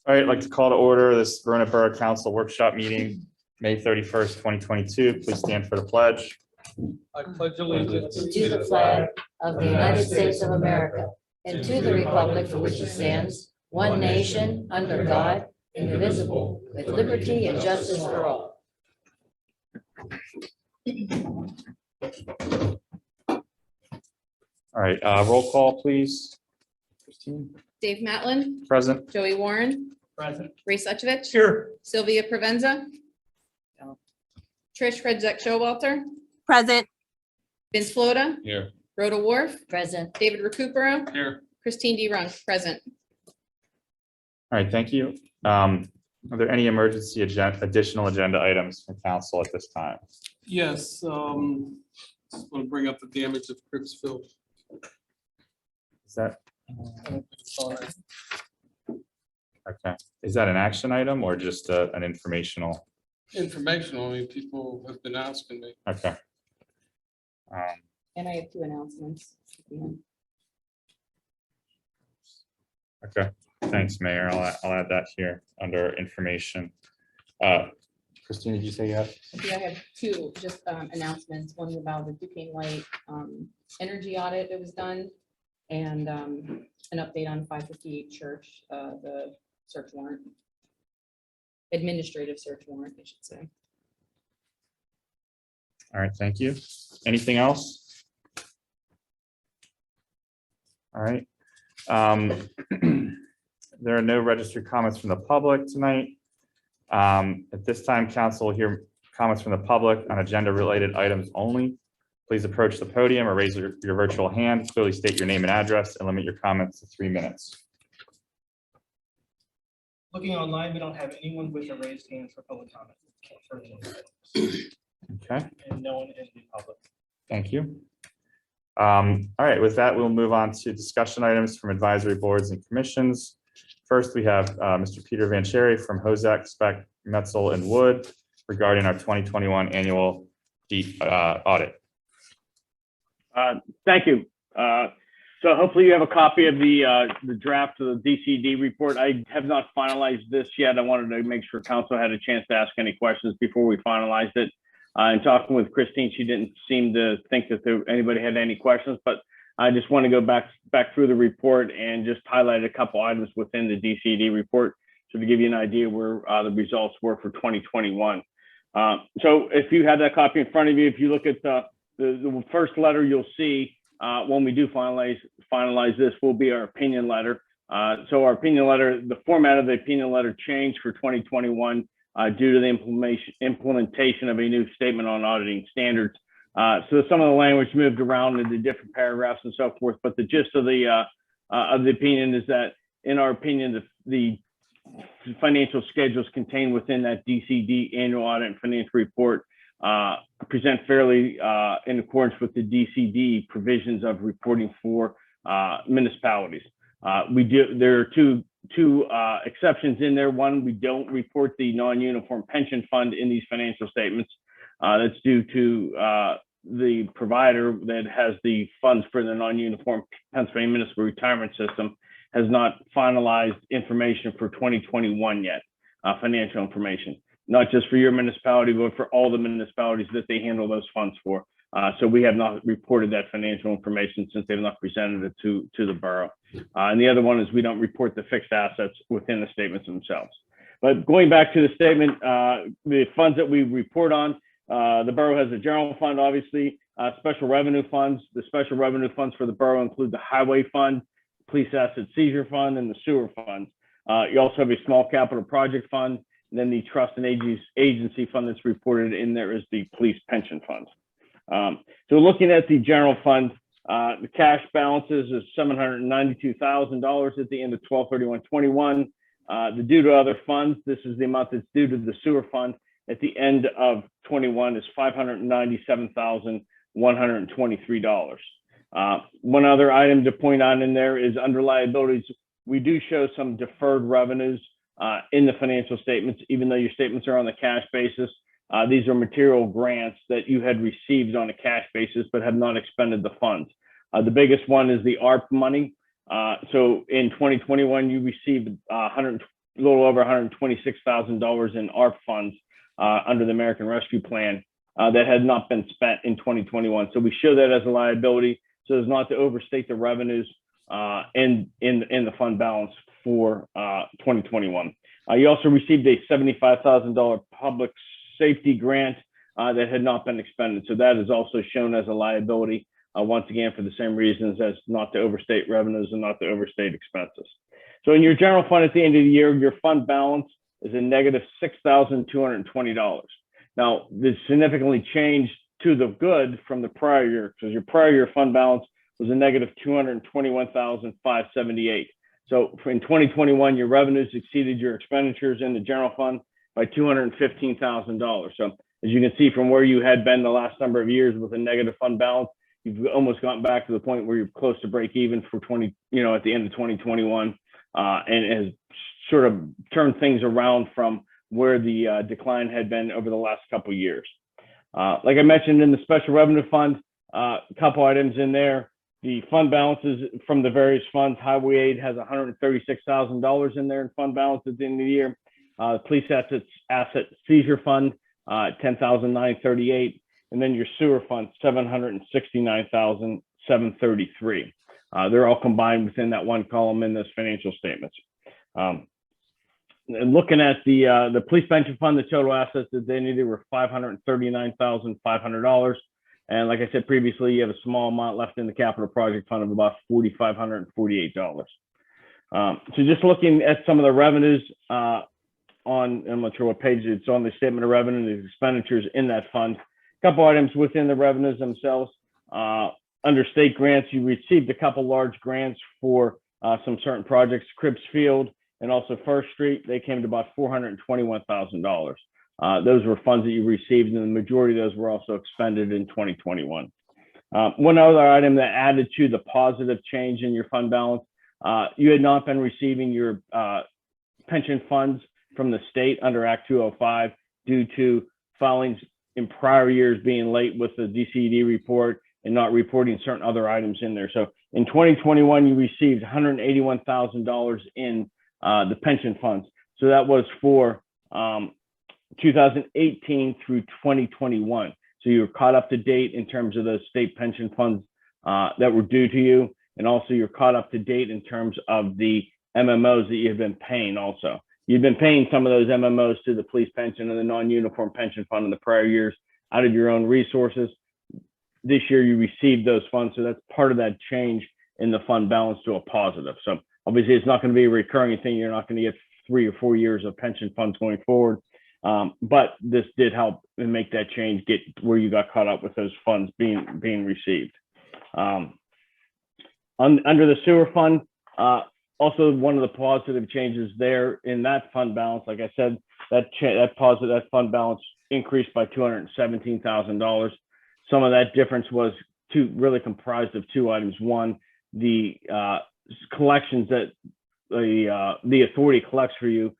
All right, I'd like to call to order this Verona Borough Council Workshop Meeting, May 31st, 2022. Please stand for the pledge. I pledge allegiance to the flag of the United States of America and to the republic for which it stands, one nation, under God, indivisible, with liberty and justice for all. All right, roll call, please. Christine, Dave Matlin, present. Joey Warren, present. Ray Suchovich, Here. Sylvia Provenza, Trish Redzek Showalter, Present. Vince Flota, Here. Rhoda Wharf, Present. David Recupero, Here. Christine D. Runk, present. All right, thank you. Are there any emergency additional agenda items from council at this time? Yes, just want to bring up the damage of Cripsville. Is that Sorry. okay? Is that an action item or just an informational? Informational, I mean, people have been asking me. Okay. And I have two announcements. Okay, thanks, Mayor. I'll add that here under information. Christine, did you say you have? Yeah, I have two just announcements. One about the Duquesne Light energy audit that was done, and an update on 558 Church, the search warrant. Administrative search warrant, I should say. All right, thank you. Anything else? All right. There are no registered comments from the public tonight. At this time, council will hear comments from the public on agenda-related items only. Please approach the podium or raise your virtual hand. Clearly state your name and address and limit your comments to 3 minutes. Looking online, we don't have anyone with a raised hand for public comment. Okay, And no one in the public. thank you. All right, with that, we'll move on to discussion items from advisory boards and commissions. First, we have Mr. Peter Vancheri from Hozak, Speck, Metzel, and Wood regarding our 2021 annual audit. Thank you. So hopefully you have a copy of the draft of the DCD report. I have not finalized this yet. I wanted to make sure council had a chance to ask any questions before we finalized it. In talking with Christine, she didn't seem to think that anybody had any questions, but I just want to go back through the report and just highlight a couple items within the DCD report, so to give you an idea where the results were for 2021. So if you have that copy in front of you, if you look at the first letter, you'll see when we do finalize this will be our opinion letter. So our opinion letter, the format of the opinion letter changed for 2021 due to the implementation of a new statement on auditing standards. So some of the language moved around into different paragraphs and so forth, but the gist of the opinion is that, in our opinion, the financial schedules contained within that DCD annual audit and financial report present fairly in accordance with the DCD provisions of reporting for municipalities. There are two exceptions in there. One, we don't report the non-uniform pension fund in these financial statements. That's due to the provider that has the funds for the non-uniform Pennsylvania Municipal Retirement System has not finalized information for 2021 yet, financial information, not just for your municipality, but for all the municipalities that they handle those funds for. So we have not reported that financial information since they've not presented it to the borough. And the other one is we don't report the fixed assets within the statements themselves. But going back to the statement, the funds that we report on, the borough has a general fund, obviously, special revenue funds. The special revenue funds for the borough include the highway fund, police asset seizure fund, and the sewer funds. You also have a small capital project fund. And then the trust and agency fund that's reported in there is the police pension funds. So looking at the general fund, the cash balances is $792,000 at the end of 12/31/21. The due to other funds, this is the amount that's due to the sewer fund at the end of 21 is $597,123. One other item to point out in there is under liabilities, we do show some deferred revenues in the financial statements, even though your statements are on the cash basis. These are material grants that you had received on a cash basis, but have not expended the funds. The biggest one is the ARP money. So in 2021, you received little over $126,000 in ARP funds under the American Rescue Plan that had not been spent in 2021. So we show that as a liability so as not to overstate the revenues in the fund balance for 2021. You also received a $75,000 public safety grant that had not been expended. So that is also shown as a liability, once again, for the same reasons as not to overstate revenues and not to overstate expenses. So in your general fund at the end of the year, your fund balance is a negative $6,220. Now, this significantly changed to the good from the prior year, because your prior year fund balance was a negative $221,578. So in 2021, your revenues exceeded your expenditures in the general fund by $215,000. So as you can see from where you had been the last number of years with a negative fund balance, you've almost gotten back to the point where you're close to break even for at the end of 2021, and has sort of turned things around from where the decline had been over the last couple of years. Like I mentioned in the special revenue fund, a couple items in there. The fund balances from the various funds, highway aid has $136,000 in there in fund balance at the end of the year. Police asset seizure fund, $10,938, and then your sewer fund, $769,733. They're all combined within that one column in those financial statements. And looking at the police pension fund, the total assets at the end of the year were $539,500. And like I said previously, you have a small amount left in the capital project fund of about $4,548. So just looking at some of the revenues I'm not sure what page it's on, the statement of revenue and the expenditures in that fund. A couple items within the revenues themselves. Under state grants, you received a couple large grants for some certain projects, Cribbs Field and also First Street. They came to about $421,000. Those were funds that you received, and the majority of those were also expended in 2021. One other item that added to the positive change in your fund balance, you had not been receiving your pension funds from the state under Act 205 due to filings in prior years being late with the DCD report and not reporting certain other items in there. So in 2021, you received $181,000 in the pension funds. So that was for 2018 through 2021. So you were caught up to date in terms of those state pension funds that were due to you. And also you're caught up to date in terms of the MMOs that you've been paying also. You've been paying some of those MMOs to the police pension and the non-uniform pension fund in the prior years out of your own resources. This year you received those funds. So that's part of that change in the fund balance to a positive. So obviously it's not going to be a recurring thing. You're not going to get 3 or 4 years of pension funds going forward. But this did help and make that change get where you got caught up with those funds being received. Under the sewer fund, also one of the positive changes there in that fund balance, like I said, that fund balance increased by $217,000. Some of that difference was really comprised of two items. One, the collections that the authority collects for you,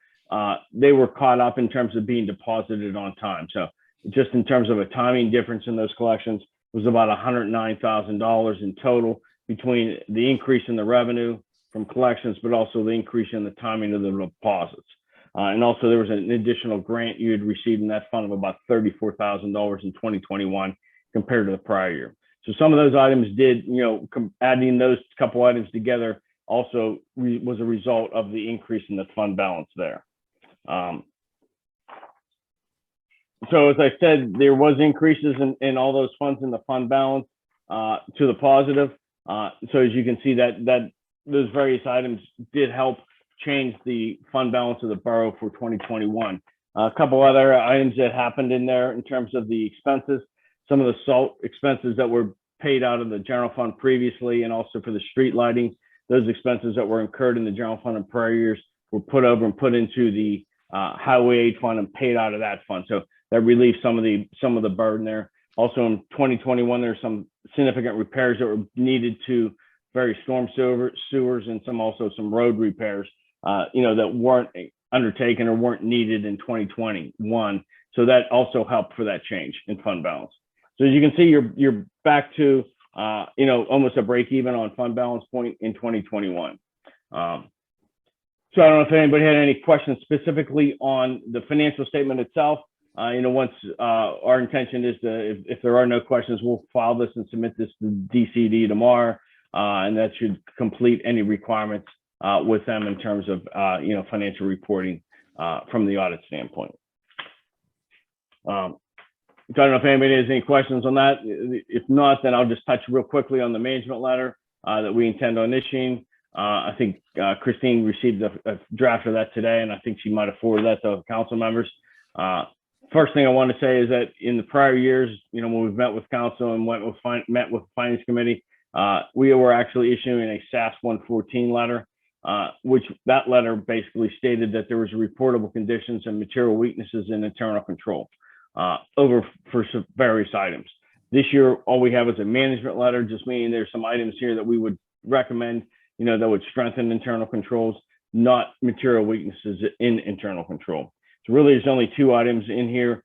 they were caught up in terms of being deposited on time. So just in terms of a timing difference in those collections was about $109,000 in total between the increase in the revenue from collections, but also the increase in the timing of the deposits. And also there was an additional grant you had received in that fund of about $34,000 in 2021 compared to the prior year. So some of those items did, adding those couple items together also was a result of the increase in the fund balance there. So as I said, there was increases in all those funds in the fund balance to the positive. So as you can see that those various items did help change the fund balance of the borough for 2021. A couple other items that happened in there in terms of the expenses, some of the salt expenses that were paid out of the general fund previously, and also for the street lighting, those expenses that were incurred in the general fund in prior years were put over and put into the highway aid fund and paid out of that fund. So that relieved some of the burden there. Also in 2021, there's some significant repairs that were needed to various storm sewers and some road repairs, that weren't undertaken or weren't needed in 2021. So that also helped for that change in fund balance. So as you can see, you're back to almost a break even on fund balance point in 2021. So I don't know if anybody had any questions specifically on the financial statement itself. Once our intention is to, if there are no questions, we'll file this and submit this to DCD tomorrow, and that should complete any requirements with them in terms of financial reporting from the audit standpoint. I don't know if anybody has any questions on that. If not, then I'll just touch real quickly on the management letter that we intend on issuing. I think Christine received a draft of that today, and I think she might have forwarded that to council members. First thing I want to say is that in the prior years, when we've met with council and met with finance committee, we were actually issuing a SAS 114 letter, which that letter basically stated that there was reportable conditions and material weaknesses in internal control for some various items. This year, all we have is a management letter, just meaning there's some items here that we would recommend, that would strengthen internal controls, not material weaknesses in internal control. So really, there's only two items in here,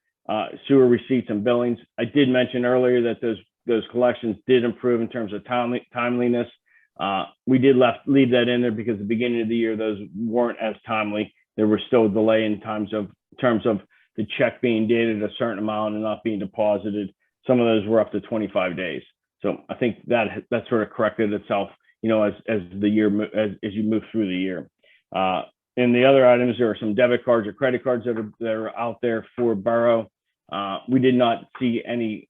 sewer receipts and billings. I did mention earlier that those collections did improve in terms of timeliness. We did leave that in there because at the beginning of the year, those weren't as timely. There was still a delay in terms of the check being dated a certain amount and not being deposited. Some of those were up to 25 days. So I think that sort of corrected itself, as the year, as you move through the year. And the other items, there are some debit cards or credit cards that are out there for Borough. We did not see any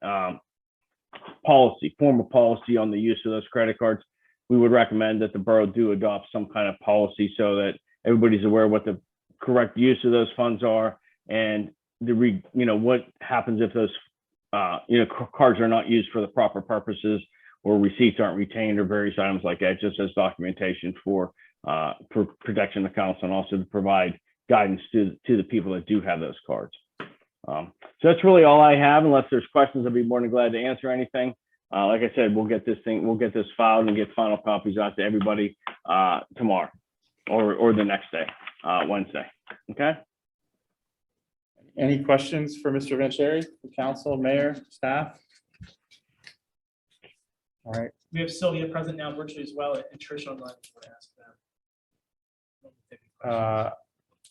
formal policy on the use of those credit cards. We would recommend that the Borough do adopt some kind of policy so that everybody's aware what the correct use of those funds are, and what happens if those cards are not used for the proper purposes, or receipts aren't retained, or various items like that, just as documentation for protection of council, and also to provide guidance to the people that do have those cards. So that's really all I have. Unless there's questions, I'll be more than glad to answer anything. Like I said, we'll get this filed and get final copies out to everybody tomorrow or the next day, Wednesday. Okay. Any questions for Mr. Vancheri, council, mayor, staff? All right. We have Sylvia present now virtually as well, and Trish online. If you want to ask them.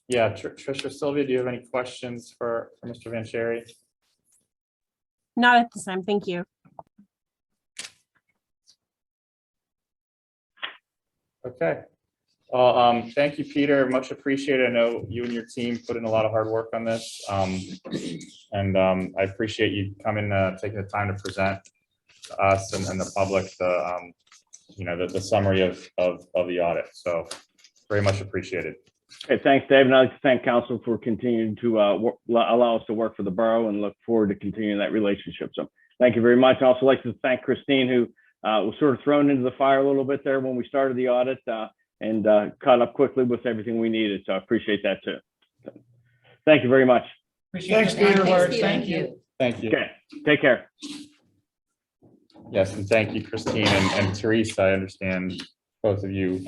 Yeah, Tricia, Sylvia, do you have any questions for Mr. Vancheri? Not at this time, thank you. Okay. Well, thank you, Peter. Much appreciated. I know you and your team put in a lot of hard work on this. And I appreciate you coming, taking the time to present to us and the public the summary of the audit. So very much appreciated. Okay, thanks, Dave. And I'd like to thank council for continuing to allow us to work for the borough, and look forward to continuing that relationship. So thank you very much. I'd also like to thank Christine, who was sort of thrown into the fire a little bit there when we started the audit, and caught up quickly with everything we needed. So I appreciate that too. So, thank you very much. Appreciate it. Thank you. Thank you. Okay, take care. Yes, and thank you, Christine and Teresa. I understand both of you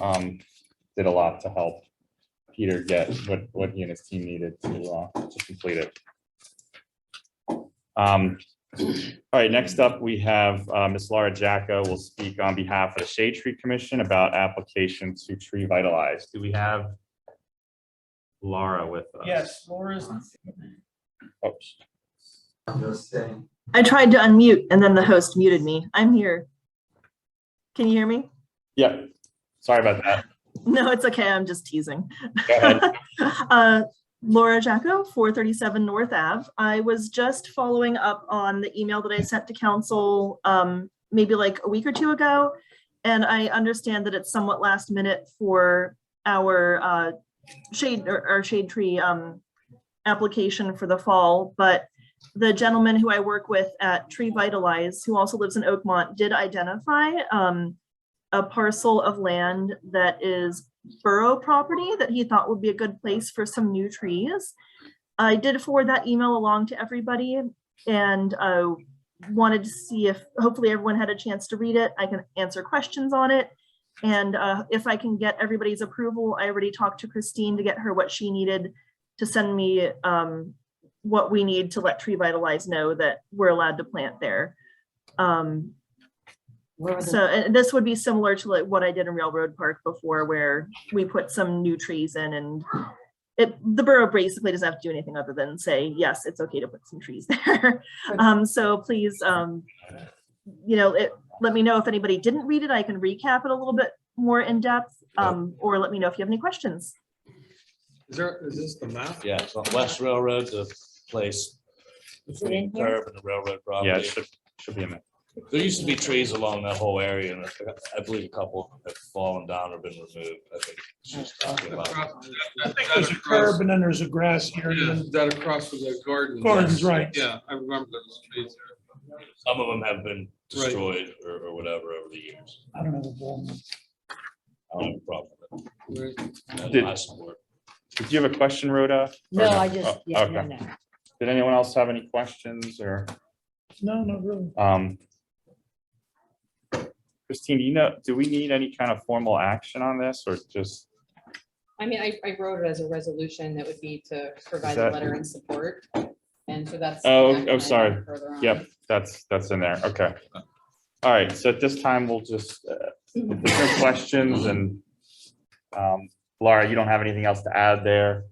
did a lot to help Peter get what he and his team needed to complete it. All right, next up we have Ms. Laura Jacko will speak on behalf of the Shade Tree Commission about application to Tree Vitalize. Do we have Laura with us? Yes, Laura's. Oops. I tried to unmute and then the host muted me. I'm here. Can you hear me? Yeah, sorry about that. No, it's okay. I'm just teasing. Go ahead. Laura Jacko, 437 North Ave. I was just following up on the email that I sent to council maybe like a week or two ago. And I understand that it's somewhat last minute for our shade tree application for the fall, but the gentleman who I work with at Tree Vitalize, who also lives in Oakmont, did identify a parcel of land that is borough property that he thought would be a good place for some new trees. I did forward that email along to everybody, and wanted to see if hopefully everyone had a chance to read it. I can answer questions on it. And if I can get everybody's approval, I already talked to Christine to get her what she needed to send me what we need to let Tree Vitalize know that we're allowed to plant there. Where were the- So this would be similar to like what I did in Railroad Park before, where we put some new trees in, and the borough basically doesn't have to do anything other than say, yes, it's okay to put some trees there. So please, let me know if anybody didn't read it. I can recap it a little bit more in depth, or let me know if you have any questions. Is this the map? Yeah, it's on West Railroad, the place Is it in between here? curb and the railroad Yeah, it property. should be in there. There used to be trees along that whole area, and I believe a couple have fallen down or been removed. I think she's talking about. I I think there's a curb and then there's a grass area. Yeah, and then that across from the garden. Gardens, right. Yeah, I remember those trees Some of them have been destroyed or whatever over the years. I don't have a ball. I don't have a problem with there. it. Did- I support. Did you have a question, Rhoda? No, Or I just, Oh, yeah, no, okay. no. Did anyone else have any questions or, No, not really. Christine, do we need any kind of formal action on this or just, I mean, I wrote it as a resolution that would be to provide a that- letter in support. And so that's. Oh, an action item sorry. further on. yep, that's in there. Okay. All right, so at this time, we'll just, if there's no questions and, Laura, you don't have anything else to add there?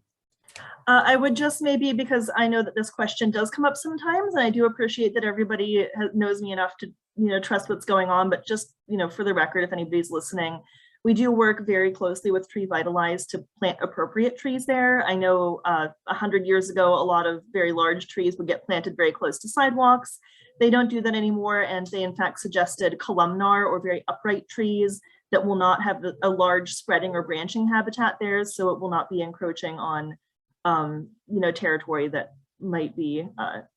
I would just maybe, because I know that this question does come up sometimes, and I do appreciate that everybody knows me enough to, trust what's going on, but just, for the record, if anybody's listening, we do work very closely with Tree Vitalize to plant appropriate trees there. I know 100 years ago, a lot of very large trees would get planted very close to sidewalks. They don't do that anymore, and they in fact suggested columnar or very upright trees that will not have a large spreading or branching habitat there, so it will not be encroaching on territory that might be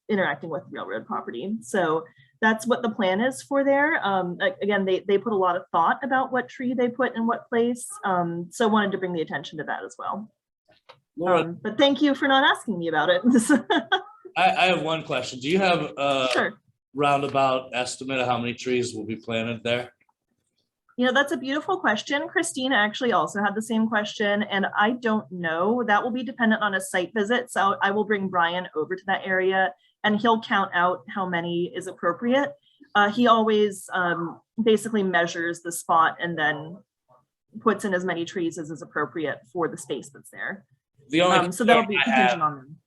interacting with railroad property. So that's what the plan is for there. Again, they put a lot of thought about what tree they put in what place. So I wanted to bring the attention to that as well. Laura, But thank you for not asking me about it. I have one question. Do you have a Sure. roundabout estimate of how many trees will be planted there? That's a beautiful question. Christina actually also had the same question, and I don't know. That will be dependent on a site visit. So I will bring Brian over to that area and he'll count out how many is appropriate. He always basically measures the spot and then puts in as many trees as is appropriate for the space that's there. The only So that'll concern be I have- contingent on them.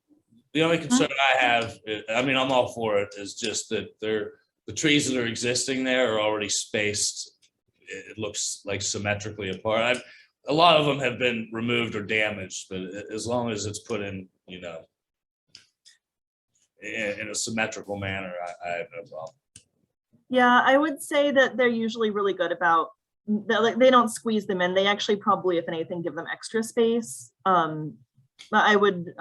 The only concern I have, I mean, I'm all for it, is just that the trees that are existing there are already spaced. It looks like symmetrically apart. A lot of them have been removed or damaged, but as long as it's put in, in a symmetrical manner, I have no problem. Yeah, I would say that they're usually really good about, they don't squeeze them in. They actually probably, if anything, give them extra space. But I would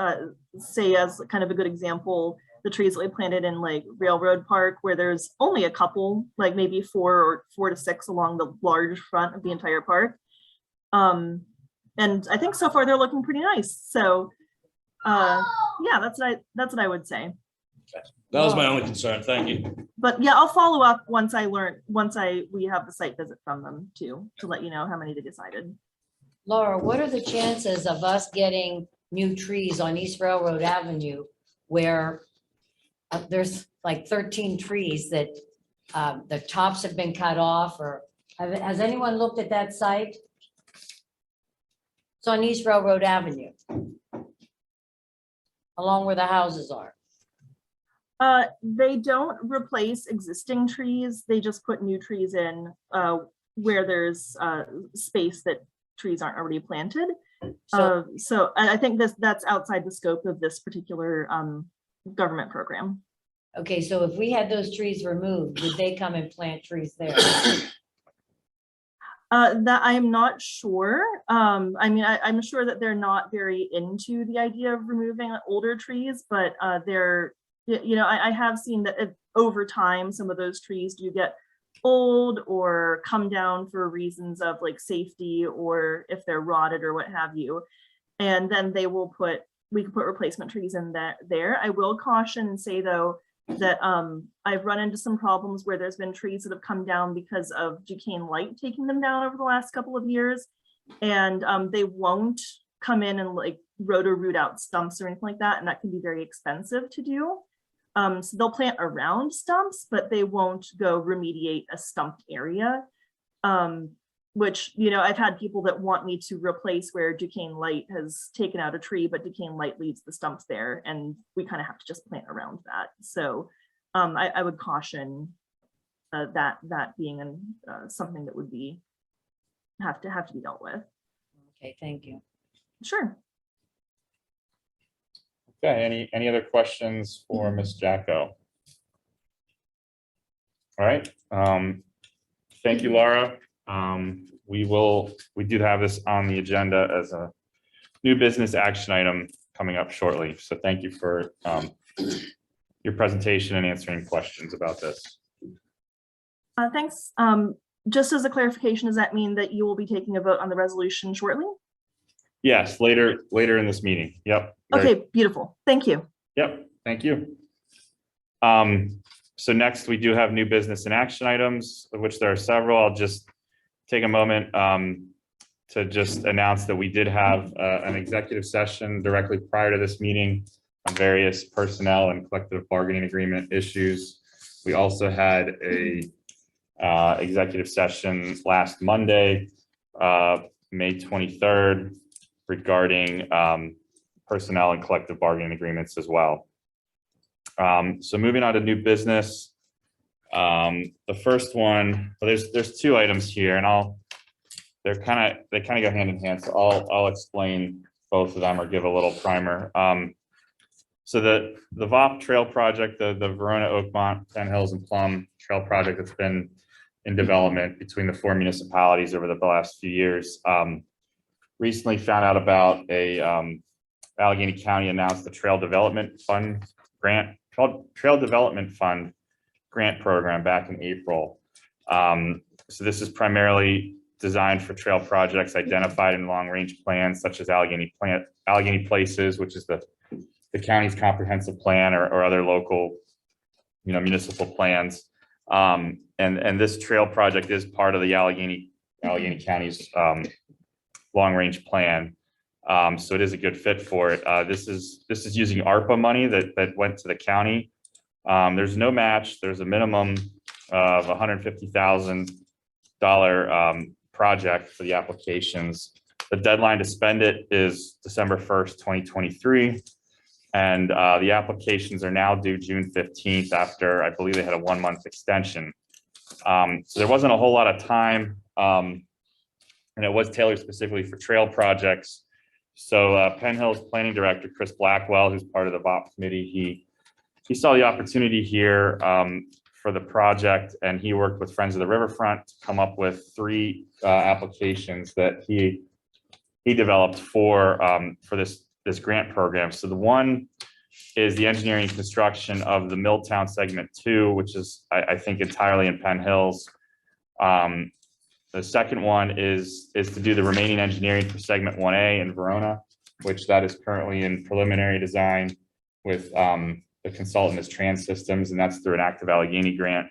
say, as kind of a good example, the trees that we planted in like Railroad Park, where there's only a couple, like maybe 4 to 6 along the large front of the entire park. And I think so far they're looking pretty nice. So yeah, that's what I would say. That was my only concern. Thank you. But yeah, I'll follow up once we have the site visit from them too, to let you know how many they decided. Laura, what are the chances of us getting new trees on East Railroad Avenue where there's like 13 trees that the tops have been cut off, or has anyone looked at that site? It's on East Railroad Avenue, along where the houses are. They don't replace existing trees. They just put new trees in where there's space that trees aren't already planted. So I think that's outside the scope of this particular government program. Okay, so if we had those trees removed, would they come and plant trees there? That I'm not sure. I mean, I'm sure that they're not very into the idea of removing older trees, but I have seen that over time, some of those trees do get old or come down for reasons of like safety, or if they're rotted or what have you. And then we can put replacement trees in there. I will caution and say though, that I've run into some problems where there's been trees that have come down because of Duquesne light taking them down over the last couple of years. And they won't come in and like root out stumps or anything like that. And that can be very expensive to do. So they'll plant around stumps, but they won't go remediate a stumped area. Which, you know, I've had people that want me to replace where Duquesne Light has taken out a tree, but Duquesne Light leaves the stumps there, and we kind of have to just plant around that. So I would caution that being something that would be have to be dealt with. Okay, thank you. Sure. Okay, any other questions for Ms. Jacko? All right, thank you, Laura. We do have this on the agenda as a new business action item coming up shortly. So thank you for your presentation and answering questions about this. Thanks. Just as a clarification, does that mean that you will be taking a vote on the resolution shortly? Yes, later in this meeting. Yep. Okay, beautiful. Thank you. Yep, thank you. So next we do have new business and action items, of which there are several. I'll just take a moment to just announce that we did have an executive session directly prior to this meeting on various personnel and collective bargaining agreement issues. We also had a executive session last Monday, May 23rd, regarding personnel and collective bargaining agreements as well. So moving on to new business. The first one, well, there's two items here, and they kind of go hand in hand. So I'll explain both of them or give a little primer. So the VOP Trail project, the Verona, Oakmont, Penn Hills, and Plum Trail project that's been in development between the four municipalities over the last few years. Recently found out about Allegheny County announced the Trail Development Fund grant called Trail Development Fund grant program back in April. So this is primarily designed for trail projects identified in long-range plans such as Allegheny Places, which is the county's comprehensive plan, or other local, municipal plans. And this trail project is part of the Allegheny County's long-range plan. So it is a good fit for it. This is using ARPA money that went to the county. There's no match. There's a minimum of $150,000 project for the applications. The deadline to spend it is December 1st, 2023. And the applications are now due June 15th after, I believe, they had a 1-month extension. So there wasn't a whole lot of time, and it was tailored specifically for trail projects. So Penn Hills Planning Director, Chris Blackwell, who's part of the VOP committee, he saw the opportunity here for the project, and he worked with Friends of the Riverfront to come up with 3 applications that he developed for this grant program. So the one is the engineering and construction of the Milltown Segment 2, which is, I think, entirely in Penn Hills. The second one is to do the remaining engineering for Segment 1A in Verona, which that is currently in preliminary design with the consultant is Trans Systems, and that's through an active Allegheny grant.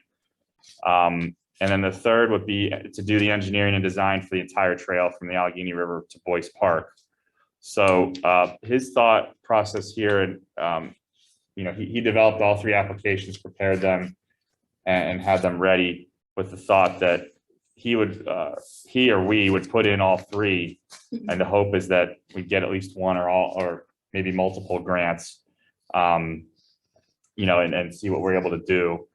And then the third would be to do the engineering and design for the entire trail from the Allegheny River to Boyce Park. So his thought process here, and he developed all 3 applications, prepared them, and had them ready with the thought that he or we would put in all 3, and the hope is that we get at least one or all, or maybe multiple grants, and see what we're able to do.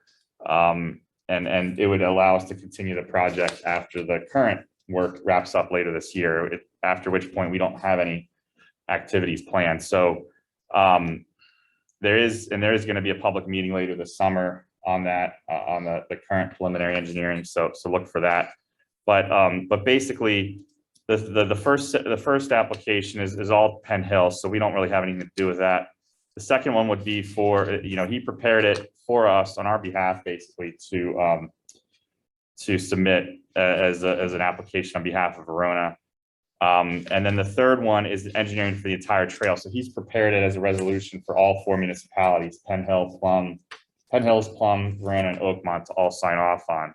And it would allow us to continue the project after the current work wraps up later this year, after which point we don't have any activities planned. So there is going to be a public meeting later this summer on that, on the current preliminary engineering. So look for that. But basically the first application is all Penn Hills, so we don't really have anything to do with that. The second one would be for, he prepared it for us on our behalf, basically to submit as an application on behalf of Verona. And then the third one is engineering for the entire trail. So he's prepared it as a resolution for all 4 municipalities, Penn Hills, Plum, Verona, and Oakmont, to all sign off on.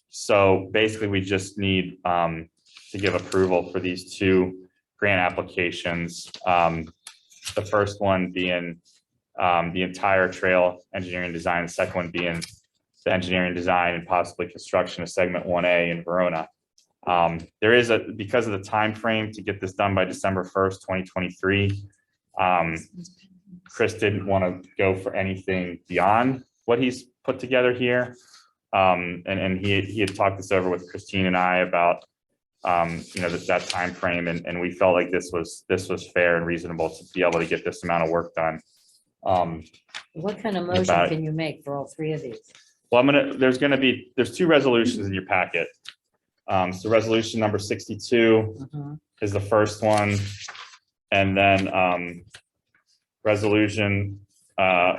So basically we just need to give approval for these 2 grant applications. The first one being the entire trail engineering design, the second one being the engineering design and possibly construction of segment 1A in Verona. There is because of the time frame to get this done by December 1st, 2023. Chris didn't want to go for anything beyond what he's put together here. And he had talked this over with Christine and I about that time frame, and we felt like this was fair and reasonable to be able to get this amount of work done. What kind of motion can you make for all three of these? Well, there's two resolutions in your packet. So resolution number 62 is the first one, and then resolution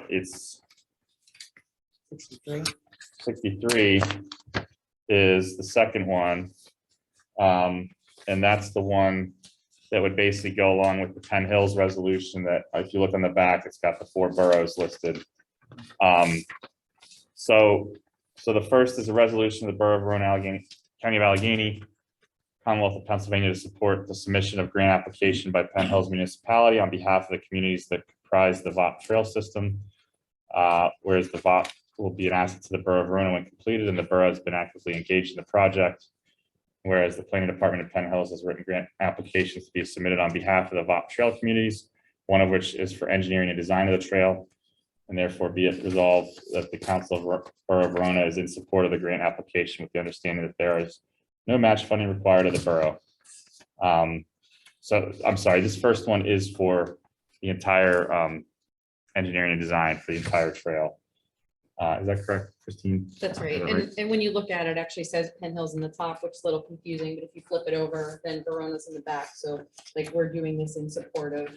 it's 63 is the second one, and that's the one that would basically go along with the Penn Hills resolution that, if you look on the back, it's got the 4 boroughs listed. So the first is a resolution of the Borough of Verona, County of Allegheny, Commonwealth of Pennsylvania, to support the submission of grant application by Penn Hills Municipality on behalf of the communities that comprise the VOP trail system. Whereas the VOP will be an asset to the Borough of Verona when completed, and the borough has been actively engaged in the project. Whereas the planning department of Penn Hills has written grant applications to be submitted on behalf of the VOP trail communities, one of which is for engineering and design of the trail. And therefore be it resolved that the Council of Borough of Verona is in support of the grant application with the understanding that there is no match funding required of the borough. So I'm sorry, this first one is for the entire engineering and design for the entire trail. Is that correct, Christine? That's right. And when you look at it, it actually says Penn Hills in the top, which is a little confusing, but if you flip it over, then Verona's in the back. So like we're doing this in support of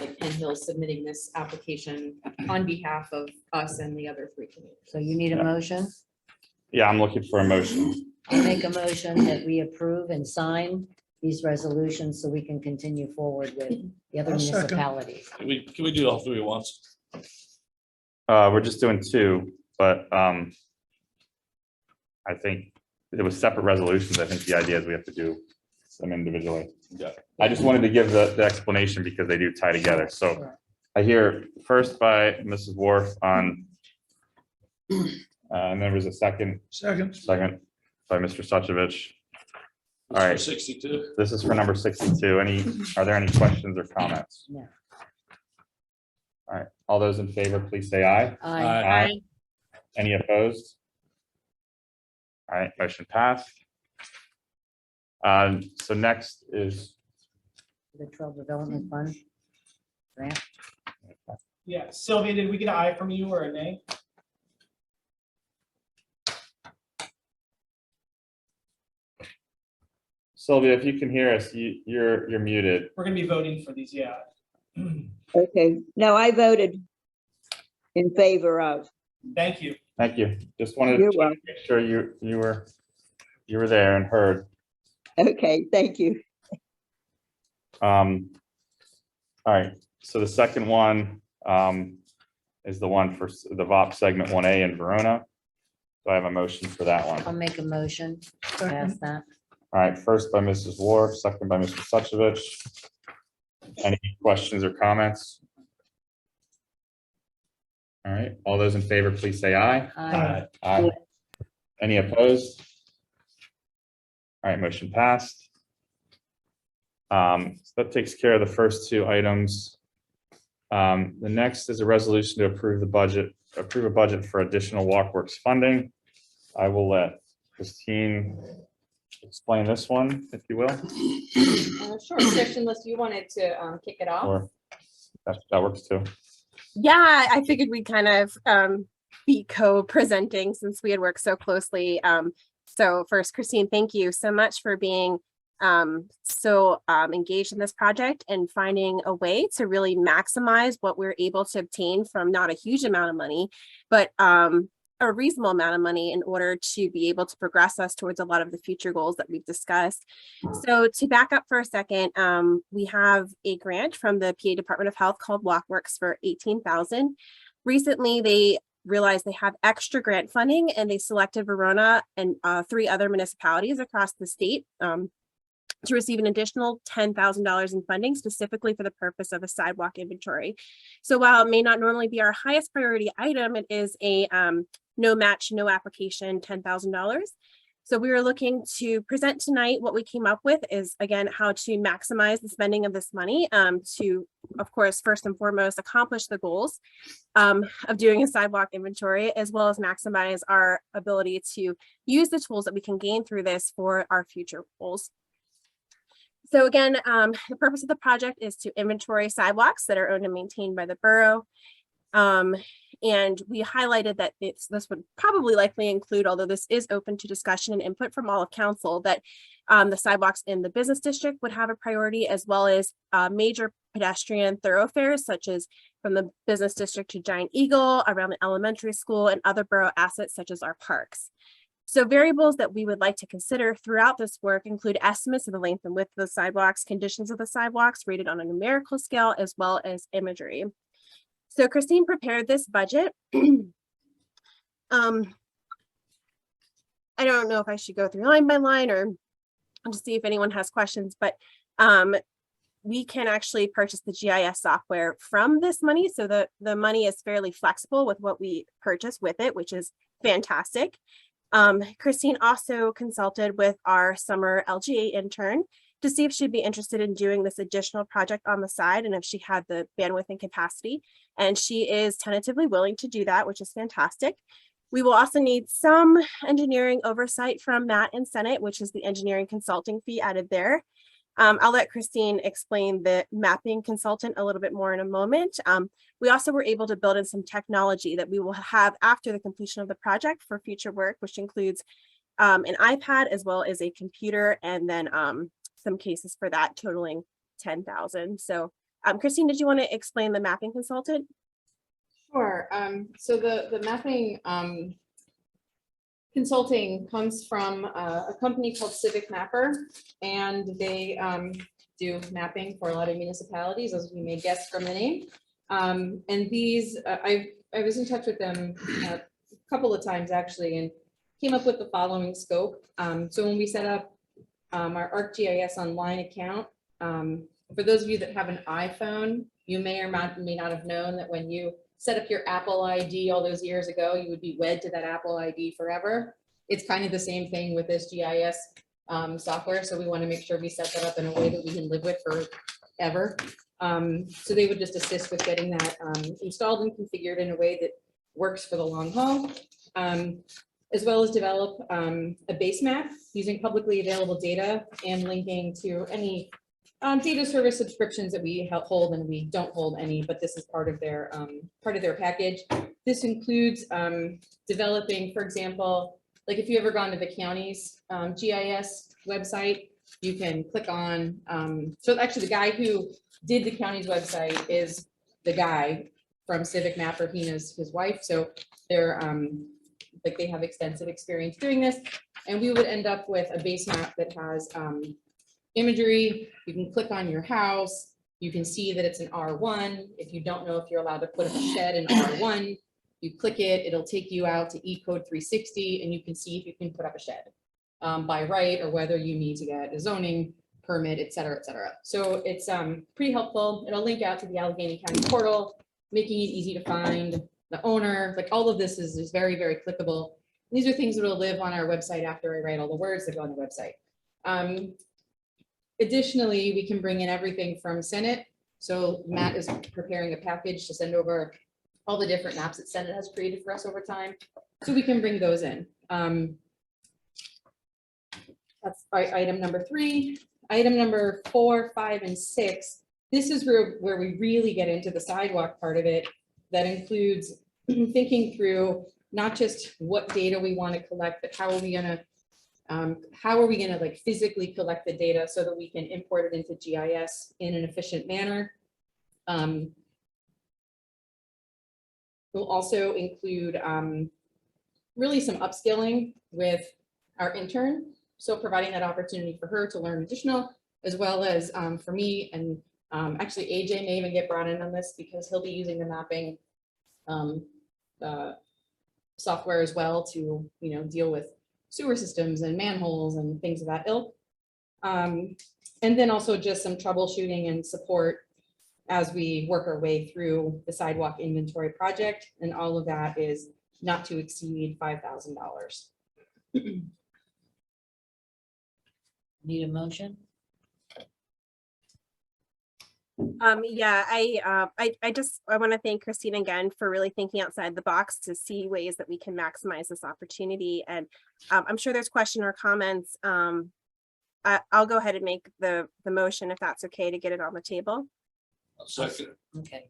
like Penn Hills submitting this application on behalf of us and the other 3 communities. So you need a motion? Yeah, I'm looking for a motion. I'll make a motion that we approve and sign these resolutions so we can continue forward with the other I'll second. municipalities. Can we do all 3 at once? We're just doing 2, but I think it was separate resolutions. I think the idea is we have to do them individually. Yeah. I just wanted to give the explanation because they do tie together. So Sure. I hear first by Mrs. Wharf on, and there was a second Second. by Mr. Suchovich. All right. 62. This is for number 62. Are there any questions or comments? No. All right. All those in favor, please say aye. Aye. Any opposed? All right, motion passed. So next is, The Trail Development Fund grant. Yeah, Sylvia, did we get an aye from you or a nay? Sylvia, if you can hear us, you're muted. We're gonna be voting for these, yeah. Okay, no, I voted in favor of. Thank you. Thank you. Just wanted You're to welcome. make sure you were there and heard. Okay, thank you. All right, so the second one is the one for the VOP segment 1A in Verona. Do I have a motion for that one? I'll make a motion to pass that. All right, first by Mrs. Wharf, second by Mr. Suchovich. Any questions or comments? All right, all those in favor, please say aye. Aye. Aye. Any opposed? All right, motion passed. So that takes care of the first 2 items. The next is a resolution to approve a budget for additional walkworks funding. I will let Christine explain this one, if you will, Sure, Trish, unless you wanted to kick it off. or that works too. Yeah, I figured we'd kind of be co-presenting since we had worked so closely. So first, Christine, thank you so much for being so engaged in this project and finding a way to really maximize what we're able to obtain from not a huge amount of money, but a reasonable amount of money in order to be able to progress us towards a lot of the future goals that we've discussed. So to back up for a second, we have a grant from the PA Department of Health called WalkWorks for $18,000. Recently, they realized they have extra grant funding and they selected Verona and 3 other municipalities across the state to receive an additional $10,000 in funding specifically for the purpose of a sidewalk inventory. So while it may not normally be our highest priority item, it is a no match, no application, $10,000. So we are looking to present tonight. What we came up with is, again, how to maximize the spending of this money to, of course, first and foremost, accomplish the goals of doing a sidewalk inventory, as well as maximize our ability to use the tools that we can gain through this for our future goals. So again, the purpose of the project is to inventory sidewalks that are owned and maintained by the borough. And we highlighted that this would probably likely include, although this is open to discussion and input from all of council, that the sidewalks in the business district would have a priority, as well as major pedestrian thoroughfares, such as from the business district to Giant Eagle, around the elementary school, and other borough assets such as our parks. So variables that we would like to consider throughout this work include estimates of the length and width of the sidewalks, conditions of the sidewalks rated on a numerical scale, as well as imagery. So Christine prepared this budget. I don't know if I should go through line by line or just see if anyone has questions, but we can actually purchase the GIS software from this money. So the money is fairly flexible with what we purchase with it, which is fantastic. Christine also consulted with our summer LGA intern to see if she'd be interested in doing this additional project on the side and if she had the bandwidth and capacity. And she is tentatively willing to do that, which is fantastic. We will also need some engineering oversight from Matt and Senate, which is the engineering consulting fee added there. I'll let Christine explain the mapping consultant a little bit more in a moment. We also were able to build in some technology that we will have after the completion of the project for future work, which includes an iPad as well as a computer, and then some cases for that totaling 10,000. So Christine, did you want to explain the mapping consultant? Sure. So the mapping consulting comes from a company called Civic Mapper, and they do mapping for a lot of municipalities, as we may guess from the name. And these, I was in touch with them a couple of times actually, and came up with the following scope. So when we set up our ArcGIS Online account, for those of you that have an iPhone, you may or may not have known that when you set up your Apple ID all those years ago, you would be wed to that Apple ID forever. It's kind of the same thing with this GIS software. So we want to make sure we set that up in a way that we can live with forever. So they would just assist with getting that installed and configured in a way that works for the long haul, as well as develop a base map using publicly available data and linking to any data service subscriptions that we hold, and we don't hold any, but this is part of their package. This includes developing, for example, like if you ever gone to the county's GIS website, you can click on, so actually the guy who did the county's website is the guy from Civic Mapper, he knows his wife. So they're like they have extensive experience doing this, and we would end up with a base map that has imagery. You can click on your house. You can see that it's an R1. If you don't know if you're allowed to put up a shed in R1, you click it, it'll take you out to E-Code 360, and you can see if you can put up a shed by right, or whether you need to get a zoning permit, et cetera, et cetera. So it's pretty helpful. It'll link out to the Allegheny County portal, making it easy to find the owner. Like all of this is very, very clickable. These are things that will live on our website after I write all the words that go on the website. Additionally, we can bring in everything from Senate. So Matt is preparing a package to send over all the different maps that Senate has created for us over time. So we can bring those in. That's item number 3. Item number 4, 5, and 6. This is where we really get into the sidewalk part of it. That includes thinking through not just what data we want to collect, but how are we gonna like physically collect the data so that we can import it into GIS in an efficient manner. We'll also include really some upskilling with our intern. So providing that opportunity for her to learn additional, as well as for me, and actually AJ may even get brought in on this because he'll be using the mapping software as well to, deal with sewer systems and manholes and things of that ilk. And then also just some troubleshooting and support as we work our way through the sidewalk inventory project. And all of that is not to exceed $5,000. Need a motion? Yeah, I want to thank Christine again for really thinking outside the box to see ways that we can maximize this opportunity. And I'm sure there's question or comments. I'll go ahead and make the motion if that's okay to get it on the table. Second. Okay.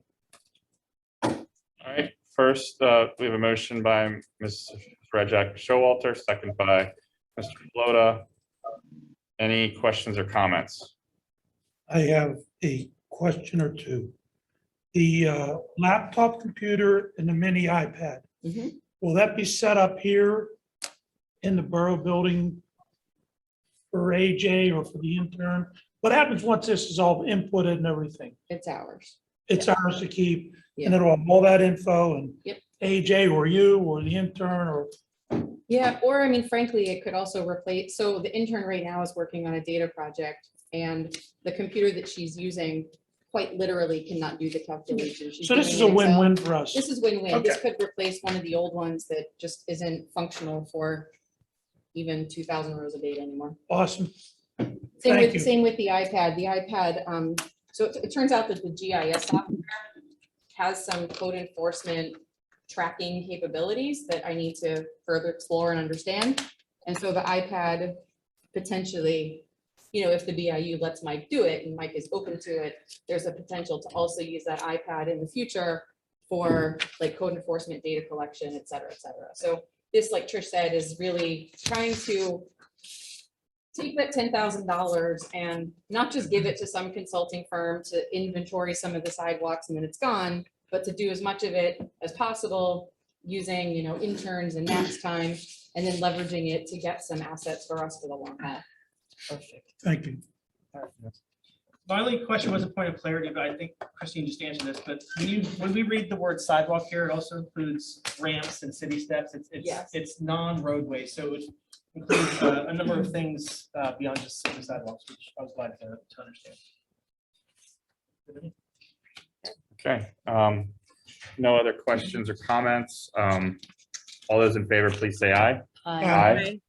All right, first, we have a motion by Ms. Rajak Showalter, second by Mr. Flota. Any questions or comments? I have a question or two. The laptop computer and the mini iPad, Mhm. will that be set up here in the Borough building for AJ or for the intern? What happens once this is all inputted and everything? It's ours. It's ours to keep, Yeah. and it'll have all that info and Yep. AJ or you or the intern or, Yeah, or I mean, frankly, it could also replace, so the intern right now is working on a data project and the computer that she's using quite literally cannot do the calculation. She's so this doing is it a in Excel. win-win for us. This is win-win. This Okay. could replace one of the old ones that just isn't functional for even 2,000 rows of data anymore. Awesome. Same Thank you. same with the iPad. The iPad, so it turns out that the GIS software has some code enforcement tracking capabilities that I need to further explore and understand. And so the iPad potentially, if the BIU lets Mike do it and Mike is open to it, there's a potential to also use that iPad in the future for like code enforcement, data collection, et cetera, et cetera. So this, like Trish said, is really trying to take that $10,000 and not just give it to some consulting firm to inventory some of the sidewalks and then it's gone, but to do as much of it as possible using, interns and Nat's time, and then leveraging it to get some assets for us for the long haul. Perfect. Thank you. My only question was a point of clarity, but I think Christine just answered this, but when we read the word sidewalk here, it also includes ramps and city steps. Yes. It's non-roadway, so it includes a number of things beyond just the sidewalks, which I was glad to understand. Okay, no other questions or comments? All those in favor, please say aye. Aye.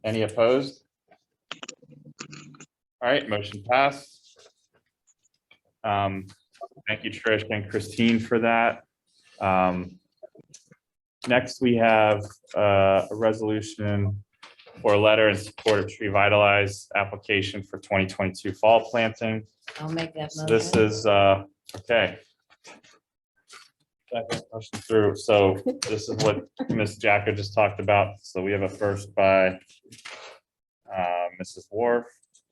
Any opposed? All right, motion passed. Thank you, Trish and Christine, for that. Next, we have a resolution or a letter in support of Tree Vitalize application for 2022 fall planting. I'll make that So motion. this is, okay. Motion through. So this is what Ms. Jacko just talked about. So we have a first by Mrs. Wharf,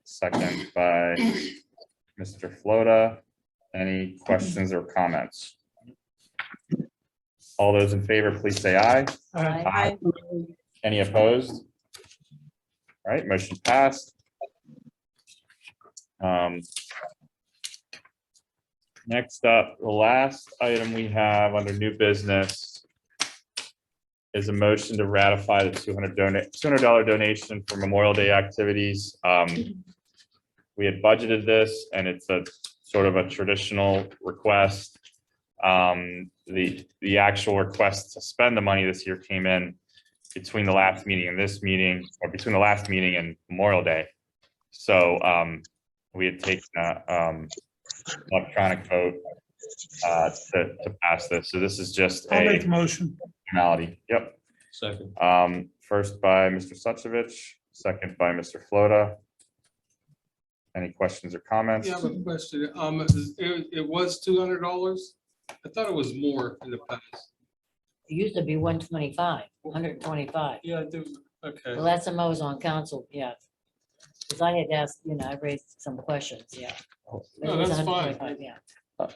second by Mr. Flota. Any questions or comments? All those in favor, please say aye. Aye. Any opposed? All right, motion passed. Next up, the last item we have under new business is a motion to ratify the $200 donation for Memorial Day activities. We had budgeted this and it's a sort of a traditional request. The actual request to spend the money this year came in between the last meeting and this meeting, or between the last meeting and Memorial Day. So we had taken electronic vote to pass this. So this is just I'll make a the motion. formality. Yep. Second. First by Mr. Suchovich, second by Mr. Flota. Any questions or comments? Yeah, I have a question. It was $200. I thought it was more in the past. It used to be 125, 125. Yeah, I do. Okay. Well, that's a Mo's on council, yeah. Because I had asked, I raised some questions, yeah. But it No, was that's fine. 125, yeah.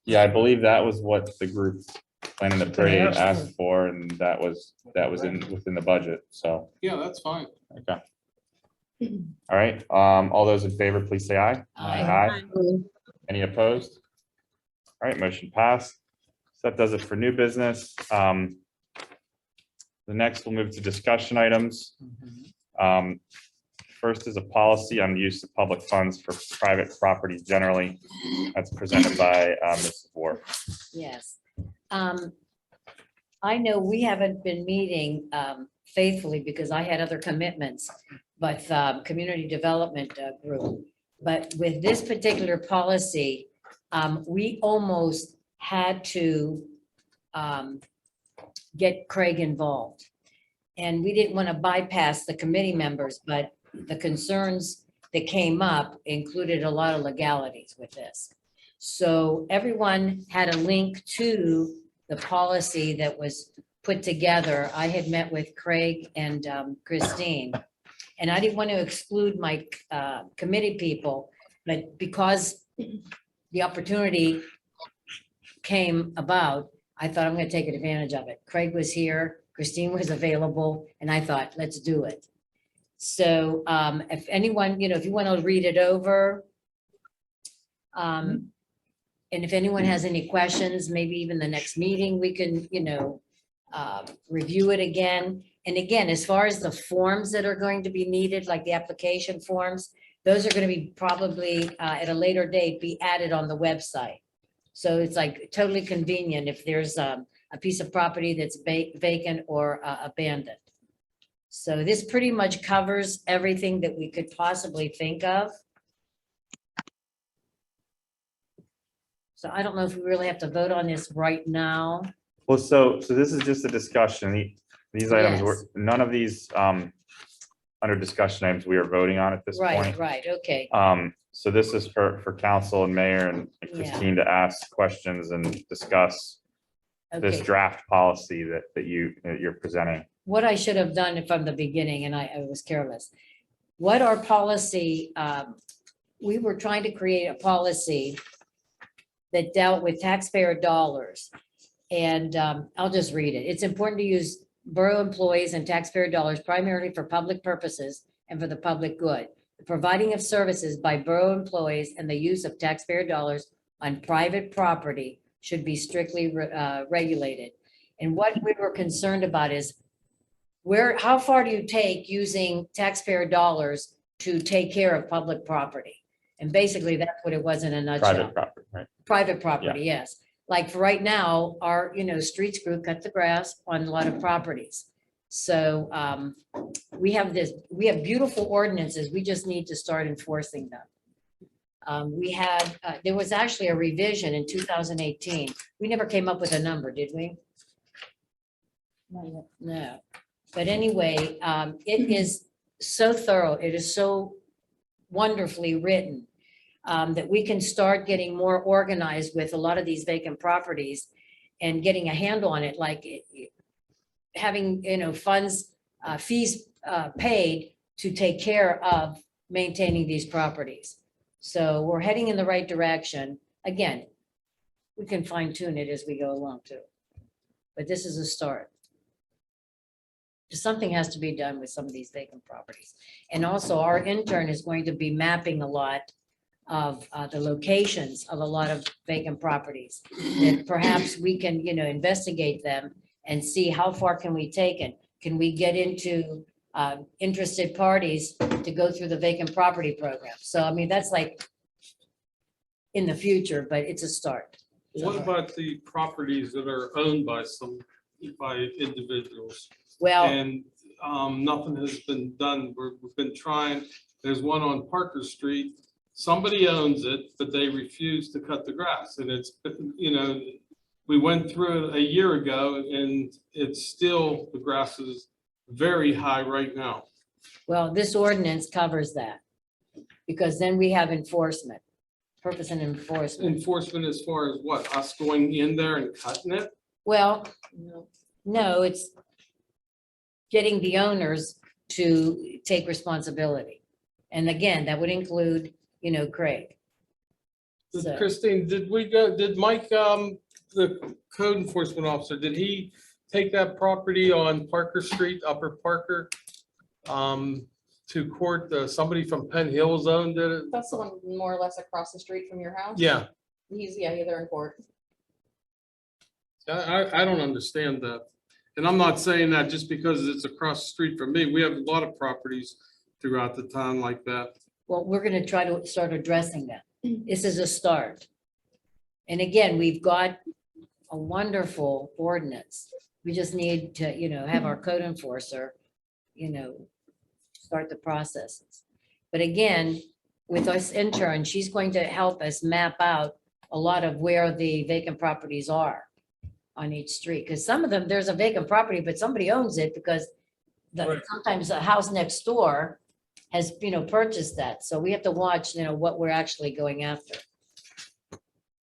Yeah, I believe that was what the group planning the parade asked for. asked for, and that was within the budget, so, Yeah, that's fine. okay. All right, all those in favor, please say aye. Aye. Any opposed? All right, motion passed. So that does it for new business. The next we'll move to discussion items. First is a policy on the use of public funds for private properties generally. That's presented by Mrs. Wharf. Yes. I know we haven't been meeting faithfully because I had other commitments, but community development group. But with this particular policy, we almost had to get Craig involved. And we didn't want to bypass the committee members, but the concerns that came up included a lot of legalities with this. So everyone had a link to the policy that was put together. I had met with Craig and Christine, and I didn't want to exclude my committee people, but because the opportunity came about, I thought I'm going to take advantage of it. Craig was here, Christine was available, and I thought, let's do it. So if anyone, if you want to read it over, and if anyone has any questions, maybe even the next meeting, we can, review it again. And again, as far as the forms that are going to be needed, like the application forms, those are going to be probably at a later date be added on the website. So it's like totally convenient if there's a piece of property that's vacant or abandoned. So this pretty much covers everything that we could possibly think of. So I don't know if we really have to vote on this right now. Well, so this is just a discussion. These items were, Yes. none of these under discussion items we are voting on at this point. Right, okay. So this is for council and mayor and Christine to ask questions and discuss this Okay. draft policy that you're presenting. What I should have done from the beginning, and I was careless. What our policy, we were trying to create a policy that dealt with taxpayer dollars. And I'll just read it. It's important to use borough employees and taxpayer dollars primarily for public purposes and for the public good. The providing of services by borough employees and the use of taxpayer dollars on private property should be strictly regulated. And what we were concerned about is how far do you take using taxpayer dollars to take care of public property? And basically that's what it was in a nutshell. Private property, right? Private property, yes. Like for right now, our, streets crew cut the grass on a lot of properties. So we have beautiful ordinances. We just need to start enforcing them. There was actually a revision in 2018. We never came up with a number, did we? No. But anyway, it is so thorough. It is so wonderfully written. That we can start getting more organized with a lot of these vacant properties and getting a handle on it, like having, funds, fees paid to take care of maintaining these properties. So we're heading in the right direction. Again, we can fine tune it as we go along too. But this is a start. Something has to be done with some of these vacant properties. And also our intern is going to be mapping a lot of the locations of a lot of vacant properties. That perhaps we can, investigate them and see how far can we take it. Can we get into interested parties to go through the vacant property program? So, I mean, that's like in the future, but it's a start. What about the properties that are owned by individuals? Well, And nothing has been done. We've been trying. There's one on Parker Street. Somebody owns it, but they refuse to cut the grass. And it's, we went through it a year ago and it's still, the grass is very high right now. well, this ordinance covers that because then we have enforcement, purpose and enforcement. Enforcement as far as what? Us going in there and cutting it? Well, no, it's getting the owners to take responsibility. And again, that would include, Craig. So, Christine, did Mike, the code enforcement officer, did he take that property on Parker Street, Upper Parker, to court? Somebody from Penn Hills owned it? That's the one more or less across the street from your house? Yeah, They're in court. I don't understand that. And I'm not saying that just because it's across the street from me. We have a lot of properties throughout the town like that. Well, we're gonna try to start addressing that. This is a start. And again, we've got a wonderful ordinance. We just need to, have our code enforcer, start the processes. But again, with us intern, she's going to help us map out a lot of where the vacant properties are on each street. Because some of them, there's a vacant property, but somebody owns it because Right. sometimes the house next door has, purchased that. So we have to watch, what we're actually going after.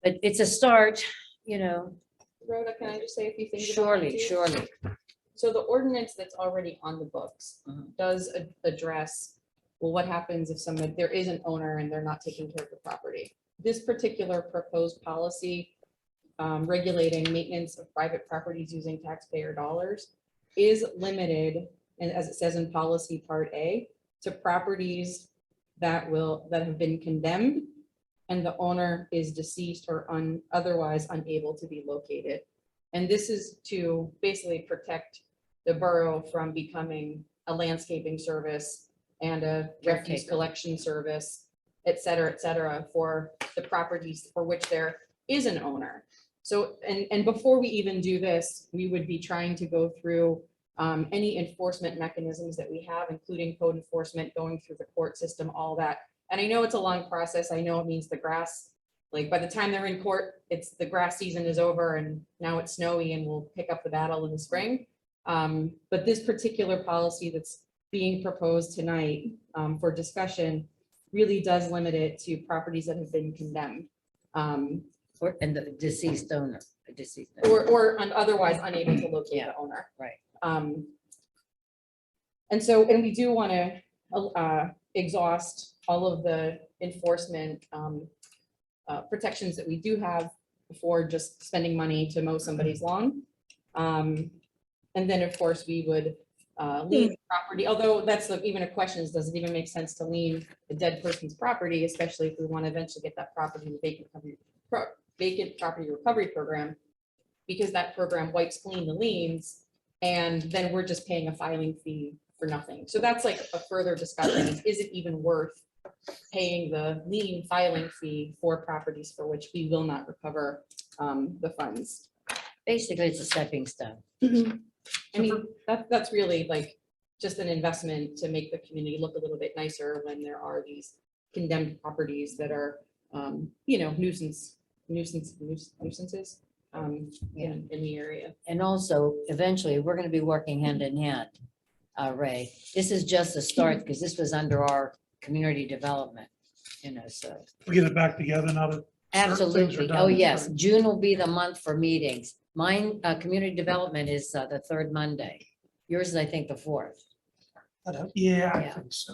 But it's a start, Rhoda, can I just say a few things? about that surely, too? surely. So the ordinance that's already on the books Mhm. does address, well, what happens if there is an owner and they're not taking care of the property? This particular proposed policy regulating maintenance of private properties using taxpayer dollars is limited, and as it says in policy part A, to properties that have been condemned and the owner is deceased or otherwise unable to be located. And this is to basically protect the borough from becoming a landscaping service and a refuse Caretaker. collection service, et cetera, for the properties for which there is an owner. So, and before we even do this, we would be trying to go through any enforcement mechanisms that we have, including code enforcement, going through the court system, all that. And I know it's a long process. I know it means the grass, like by the time they're in court, the grass season is over and now it's snowy and we'll pick up the battle in the spring. But this particular policy that's being proposed tonight for discussion really does limit it to properties that have been condemned. And the deceased owner, owner. Or otherwise unable to locate Yeah, the owner. right. And we do want to exhaust all of the enforcement protections that we do have before just spending money to mow somebody's lawn. And then, of course, we would lien the property, although that's even a question is, does it even make sense to lien a dead person's property, especially if we want to eventually get that property in the vacant property recovery program, because that program wipes clean the liens, and then we're just paying a filing fee for nothing. So that's like a further discussion. Is it even worth paying the lien filing fee for properties for which we will not recover the funds? Basically, it's a stepping stone. I mean, that's really like just an investment to make the community look a little bit nicer when there are these condemned properties that are, nuisances in the area. And also, eventually, we're gonna be working hand in hand, Ray. This is just a start, because this was under our community development, so. We get it back together now that. certain things are Absolutely. done. Oh, yes. June will be the month for meetings. Mine, community development is the third Monday. Yours is, I think, the fourth. Yeah, I Yeah. think so.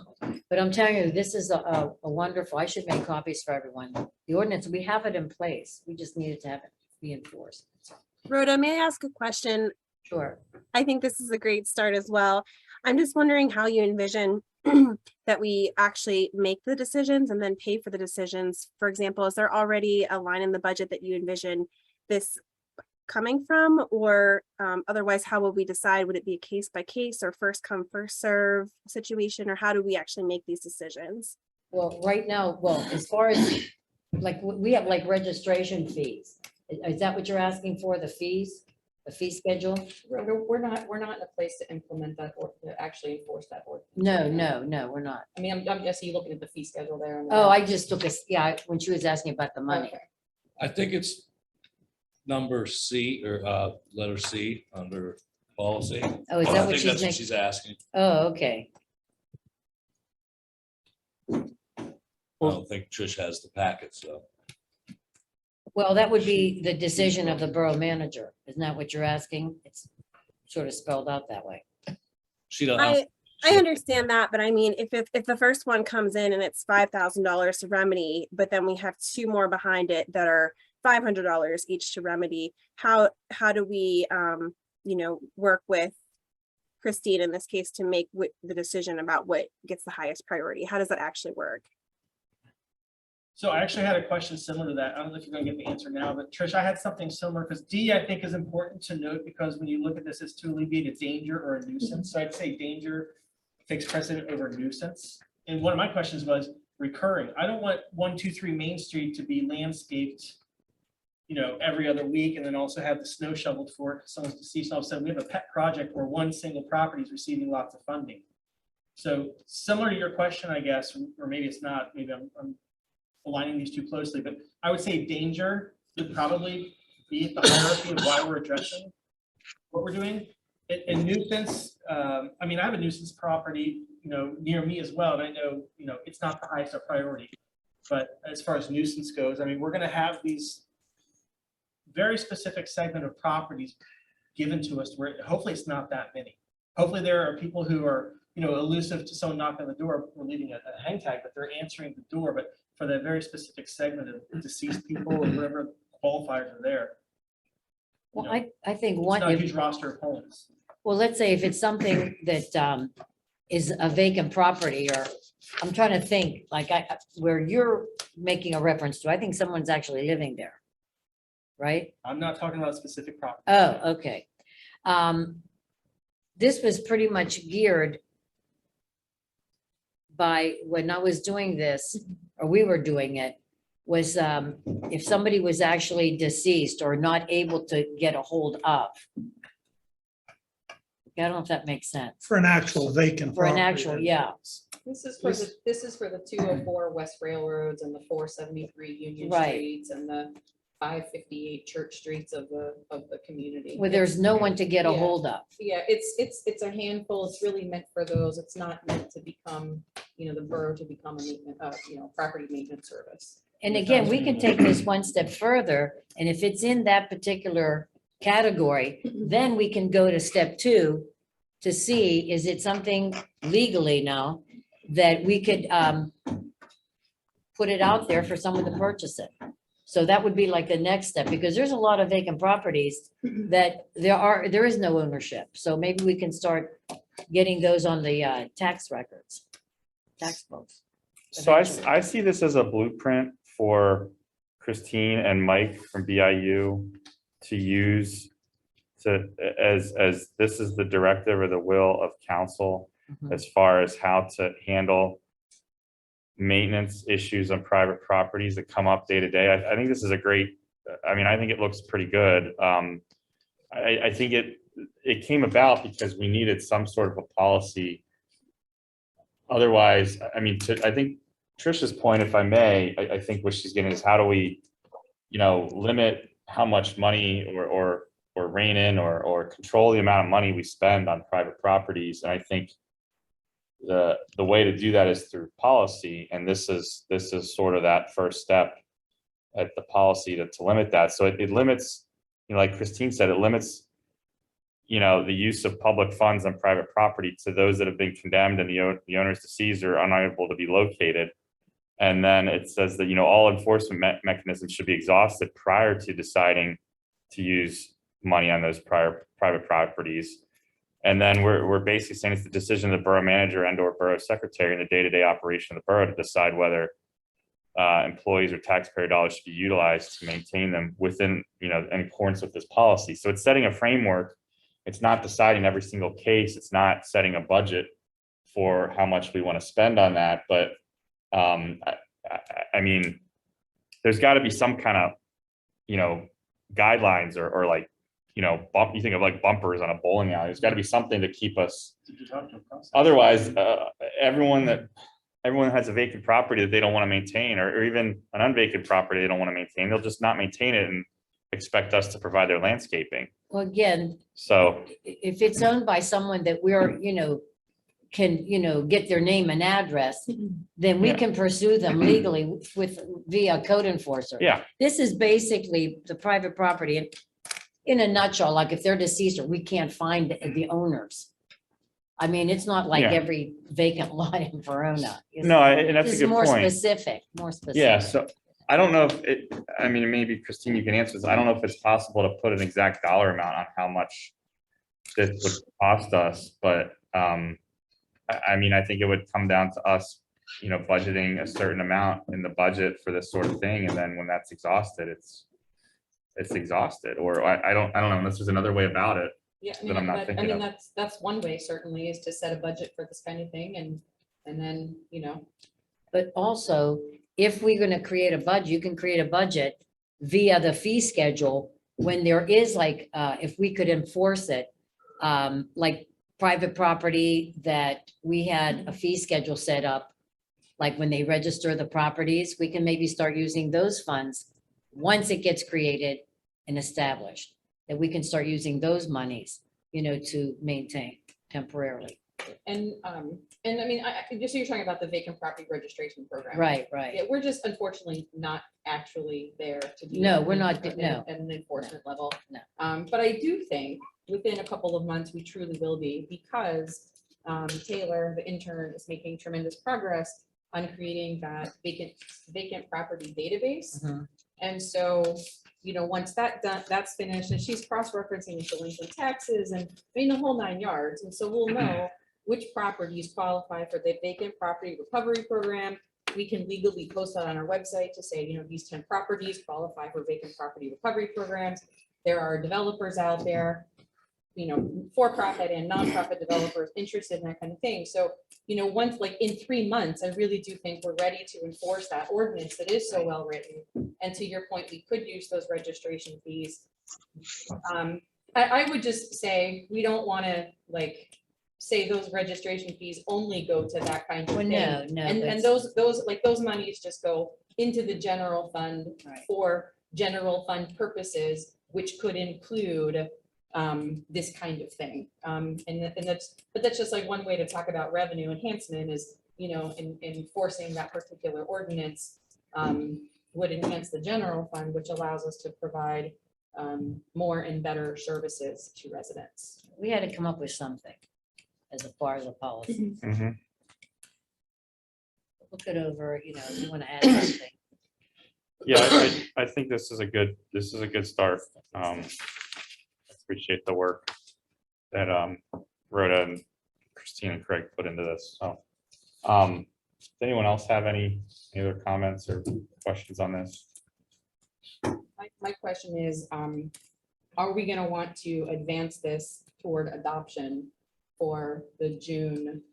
But I'm telling you, this is a wonderful, I should make copies for everyone. The ordinance, we have it in place. We just needed to have it be enforced. Rhoda, may I ask a question? Sure. I think this is a great start as well. I'm just wondering how you envision that we actually make the decisions and then pay for the decisions. For example, is there already a line in the budget that you envision this coming from? Or otherwise, how will we decide? Would it be a case by case or first come, first serve situation? Or how do we actually make these decisions? Well, right now, as far as, we have registration fees. Is that what you're asking for, the fees? The fee schedule? We're not in a place to implement that or to actually enforce that ordinance. No, we're not. I mean, I'm just looking at the fee schedule there. Oh, I just took when she was asking about the money. Okay. I think it's number C or letter C under policy. Oh, is I that what think that's what she's she's asking. Oh, okay. I don't think Trish has the packet, so. Well, that would be the decision of the borough manager. Isn't that what you're asking? It's sort of spelled out that way. She don't. I understand that, but I mean, if the first one comes in and it's $5,000 to remedy, but then we have two more behind it that are $500 each to remedy, how do we work with Christine in this case to make the decision about what gets the highest priority? How does that actually work? So I actually had a question similar to that. I don't know if you're gonna get the answer now, but Trish, I had something similar because D, I think is important to note because when you look at this, it's to alleviate a danger or a nuisance. So I'd say danger takes precedent over nuisance. And one of my questions was recurring. I don't want 123 Main Street to be landscaped, every other week, and then also have the snow shoveled for it because someone's deceased. All of a sudden, we have a pet project where one single property is receiving lots of funding. So similar to your question, I guess, or maybe it's not, maybe I'm aligning these two closely, but I would say danger would probably be at the hierarchy of why we're addressing what we're doing. And nuisance, I have a nuisance property, near me as well, and I know, it's not the highest priority. But as far as nuisance goes, we're gonna have these very specific segment of properties given to us where hopefully it's not that many. Hopefully there are people who are, elusive to someone knocking on the door, we're leaving a hang tag, but they're answering the door. But for that very specific segment of deceased people or whatever qualifiers are there. Well, I think It's one, not a huge roster of homes. well, let's say if it's something that is a vacant property, or I'm trying to think, like where you're making a reference to, I think someone's actually living there. Right? I'm not talking about a specific property. Oh, okay. This was pretty much geared by when I was doing this, or we were doing it, was if somebody was actually deceased or not able to get a hold of. I don't know if that makes sense. For an actual vacant. For an property. actual, yeah, This is for the 204 West Railroads and the 473 Union Right. Streets and the 558 Church Streets of the community. where there's no one to get a Yeah. hold of. Yeah, it's a handful. It's really meant for those. It's not meant to become, the borough to become a maintenance, property maintenance service. And again, we can take this one step further, and if it's in that particular category, then we can go to step 2 to see, is it something legally now that we could put it out there for someone to purchase it? So that would be like the next step, because there's a lot of vacant properties that there is no ownership. So maybe we can start getting those on the tax records, tax books. So I see this as a blueprint for Christine and Mike from BIU to use as this is the directive or the will of council Mhm. as far as how to handle maintenance issues on private properties that come up day to day. I think this is a great, I think it looks pretty good. I think it came about because we needed some sort of a policy. Otherwise, I think Tricia's point, if I may, I think what she's getting is how do we, limit how much money or rein in or control the amount of money we spend on private properties. And I think the way to do that is through policy. And this is sort of that first step at the policy to limit that. So it limits, like Christine said, it limits, the use of public funds on private property to those that have been condemned and the owner's deceased or unable to be located. And then it says that, all enforcement mechanisms should be exhausted prior to deciding to use money on those private properties. And then we're basically saying it's the decision of the borough manager and or borough secretary in the day-to-day operation of the borough to decide whether employees or taxpayer dollars should be utilized to maintain them within, in accordance with this policy. So it's setting a framework. It's not deciding every single case. It's not setting a budget for how much we want to spend on that. But there's got to be some kind of, guidelines or like, you think of like bumpers on a bowling alley. There's got to be something to keep us. Otherwise, everyone that has a vacant property that they don't want to maintain, or even an unvacant property they don't want to maintain, they'll just not maintain it and expect us to provide their landscaping. Well, again, So if it's owned by someone that we're, can, get their name and address, then we Yeah. can pursue them legally via code enforcer. yeah, This is basically the private property. And in a nutshell, like if they're deceased or we can't find the owners. It's not like Yeah. every vacant lot in Verona. no, and that's This a is good more point. specific, more specific. Yeah, so I don't know if it, maybe Christine, you can answer this. I don't know if it's possible to put an exact dollar amount on how much this would cost us, but I think it would come down to us, budgeting a certain amount in the budget for this sort of thing, and then when that's exhausted, it's exhausted. Or I don't know unless there's another way about it. Yeah, I that I'm not mean, thinking of. that's one way certainly is to set a budget for this kind of thing and then, But also, if we're gonna create a budget, you can create a budget via the fee schedule when there is like, if we could enforce it, like private property that we had a fee schedule set up, like when they register the properties, we can maybe start using those funds once it gets created and established, that we can start using those monies, to maintain temporarily. and I mean, just so you're talking about the vacant property registration program. Right, Yeah, right. we're just unfortunately not actually there to do. No, that we're not, at no. an enforcement level. No. But I do think within a couple of months, we truly will be, because Taylor, the intern, is making tremendous progress on creating that vacant property database. Mhm. And so, once that's finished, and she's cross-referencing delinquent taxes and the whole 9 yards. And so we'll know which properties qualify for the vacant property recovery program. We can legally post that on our website to say, these 10 properties qualify for vacant property recovery programs. There are developers out there, for-profit and nonprofit developers interested in that kind of thing. So, once, like in 3 months, I really do think we're ready to enforce that ordinance that is so well written. And to your point, we could use those registration fees. I would just say, we don't want to say those registration fees only go to that kind of Well, thing. no. And but- those monies just go into the general fund Right. for general fund purposes, which could include this kind of thing. But that's just like one way to talk about revenue enhancement is, enforcing that particular ordinance would enhance the general fund, which allows us to provide more and better services to residents. We had to come up with something as far as a policy. Mhm. Look it over, if you want to add something. Yeah, I think this is a good start. Appreciate the work that Rhoda and Christine and Craig put into this. So, does anyone else have any other comments or questions on this? My question is, are we gonna want to advance this toward adoption for the June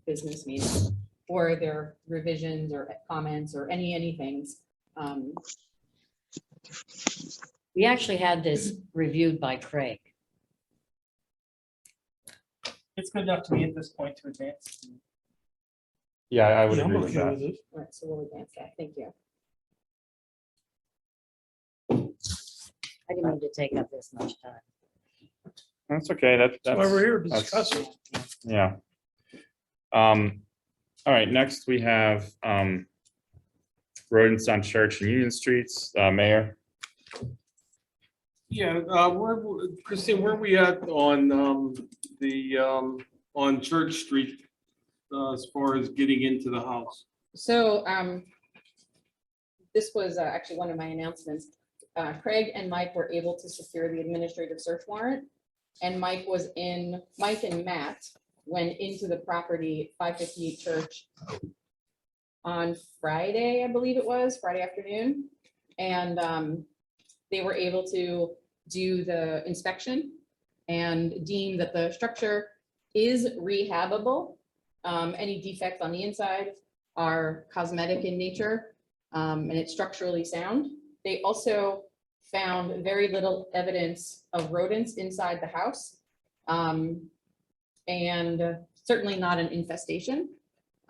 business meeting? Or are there revisions or comments or anythings? We actually had this reviewed by Craig. It's good enough to me at this point to advance. Yeah, I would Yeah, I'm agree with okay that. with it. All right, so we'll advance that. Thank you. I didn't mean to take up this much time. That's okay. That's That's why we're here to that's- discuss it. Yeah. All right, next we have rodents on Church and Union Streets. Mayor? Yeah, Christine, where are we at on on Church Street as far as getting into the house? So this was actually one of my announcements. Craig and Mike were able to secure the administrative search warrant. And Mike and Matt went into the property 558 Church on Friday, I believe it was, Friday afternoon. And they were able to do the inspection and deem that the structure is rehabable. Any defects on the inside are cosmetic in nature, and it's structurally sound. They also found very little evidence of rodents inside the house, and certainly not an infestation.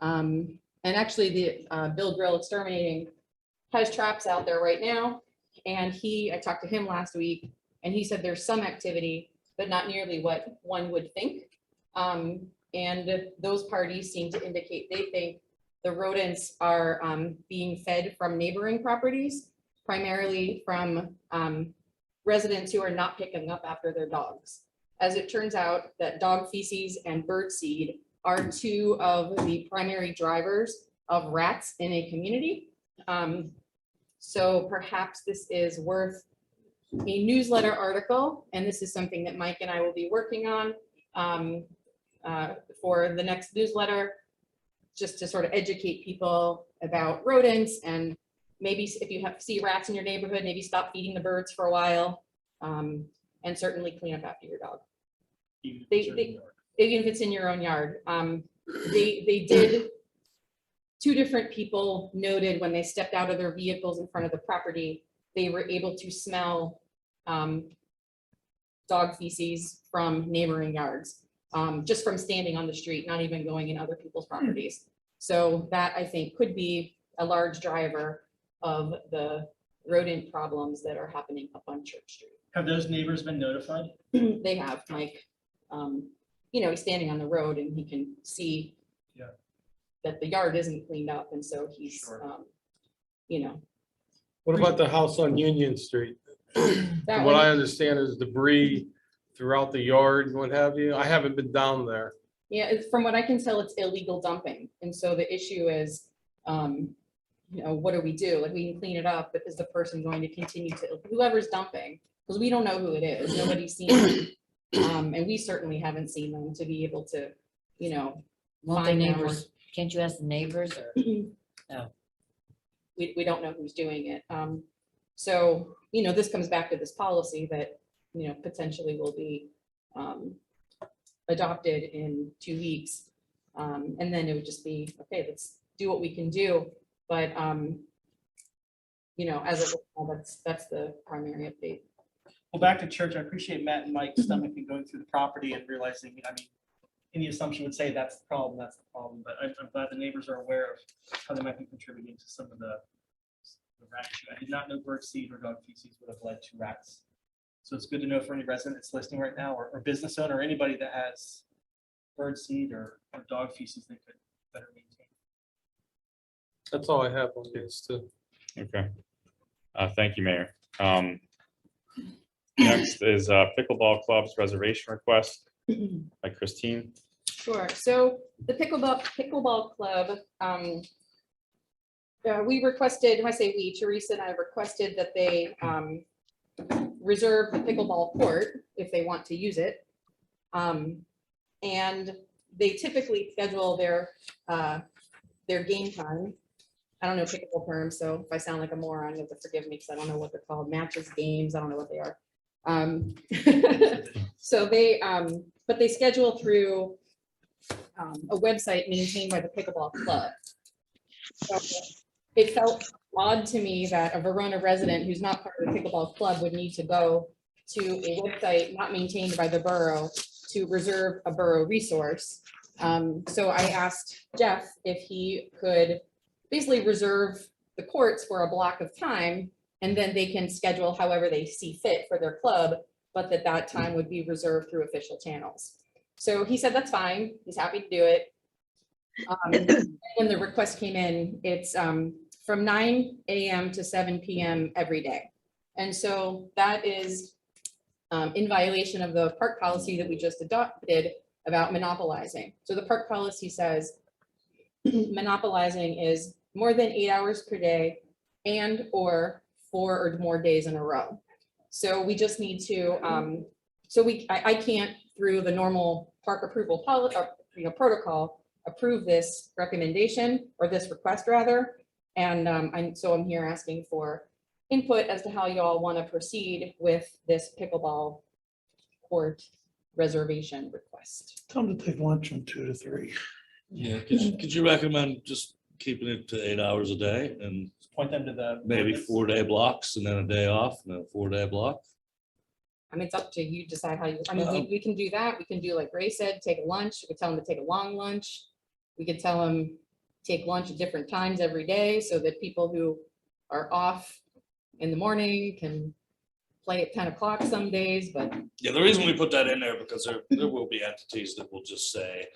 And actually, the Bill Grill Exterminating has traps out there right now. And I talked to him last week, and he said there's some activity, but not nearly what one would think. And those parties seem to indicate they think the rodents are being fed from neighboring properties, primarily from residents who are not picking up after their dogs. As it turns out, that dog feces and bird seed are two of the primary drivers of rats in a community. So perhaps this is worth a newsletter article, and this is something that Mike and I will be working on for the next newsletter, just to sort of educate people about rodents, and maybe if you see rats in your neighborhood, maybe stop feeding the birds for a while, and certainly clean up after your dog. Even if They- it's your they- yard. even if it's in your own yard. They did, two different people noted when they stepped out of their vehicles in front of the property, they were able to smell dog feces from neighboring yards, just from standing on the street, not even going in other people's properties. So that, I think, could be a large driver of the rodent problems that are happening up on Church Street. Have those neighbors been notified? They have, Mike, he's standing on the road and he can see Yeah. that the yard isn't cleaned up, and so he's, Sure. What about the house on Union Street? that From what I one, understand is debris throughout the yard and what have you. I haven't been down there. yeah, from what I can tell, it's illegal dumping, and so the issue is, what do we do? Like, we can clean it up, but is the person going to continue to, whoever's dumping, because we don't know who it is, nobody's seen it. And we certainly haven't seen them to be able to, Won't the find them or- neighbors, can't you ask the neighbors or? we don't know who's doing it. So, this comes back to this policy that, potentially will be adopted in 2 weeks. And then it would just be, okay, let's do what we can do. But, as of now, that's the primary update. Well, back to church, I appreciate Matt and Mike's stomach and going through the property and realizing, any assumption would say that's the problem, but I'm glad the neighbors are aware of how they might be contributing to some of the rat issue. I did not know bird seed or dog feces would have led to rats. So it's good to know for any resident that's listening right now, or business owner, or anybody that has bird seed or dog feces they could better maintain. That's all I have on this too. Okay. Thank you, Mayor. Next is Pickleball Club's reservation request by Christine. Sure. So the pickleball club, we requested, when I say we, Teresa and I requested that they reserve the pickleball court if they want to use it. And they typically schedule their game time. I don't know pickleball terms, so if I sound like a moron, you have to forgive me because I don't know what they're called. Matches, games, I don't know what they are. So they, but they schedule through a website maintained by the pickleball club. So it felt odd to me that a Verona resident who's not part of the pickleball club would need to go to a website not maintained by the borough to reserve a borough resource. So I asked Jeff if he could basically reserve the courts for a block of time, and then they can schedule however they see fit for their club, but that time would be reserved through official channels. So he said, that's fine. He's happy to do it. When the request came in, it's from 9 a.m. to 7 p.m. every day. And so that is in violation of the park policy that we just adopted about monopolizing. So the park policy says monopolizing is more than 8 hours per day and or 4 or more days in a row. So we just need to, I can't through the normal park approval policy, protocol, approve this recommendation or this request rather. And I'm here asking for input as to how you all want to proceed with this pickleball court reservation request. Tell them to take lunch from 2 to 3. Yeah, could you recommend just keeping it to 8 hours a day and Point them to the. maybe 4-day blocks and then a day off and then a 4-day block? I mean, it's up to you, decide how you, we can do that. We can do like Ray said, take a lunch. We could tell them to take a long lunch. We could tell them take lunch at different times every day so that people who are off in the morning can play at 10 o'clock some days, but Yeah, the reason we put that in there because there will be entities that will just say,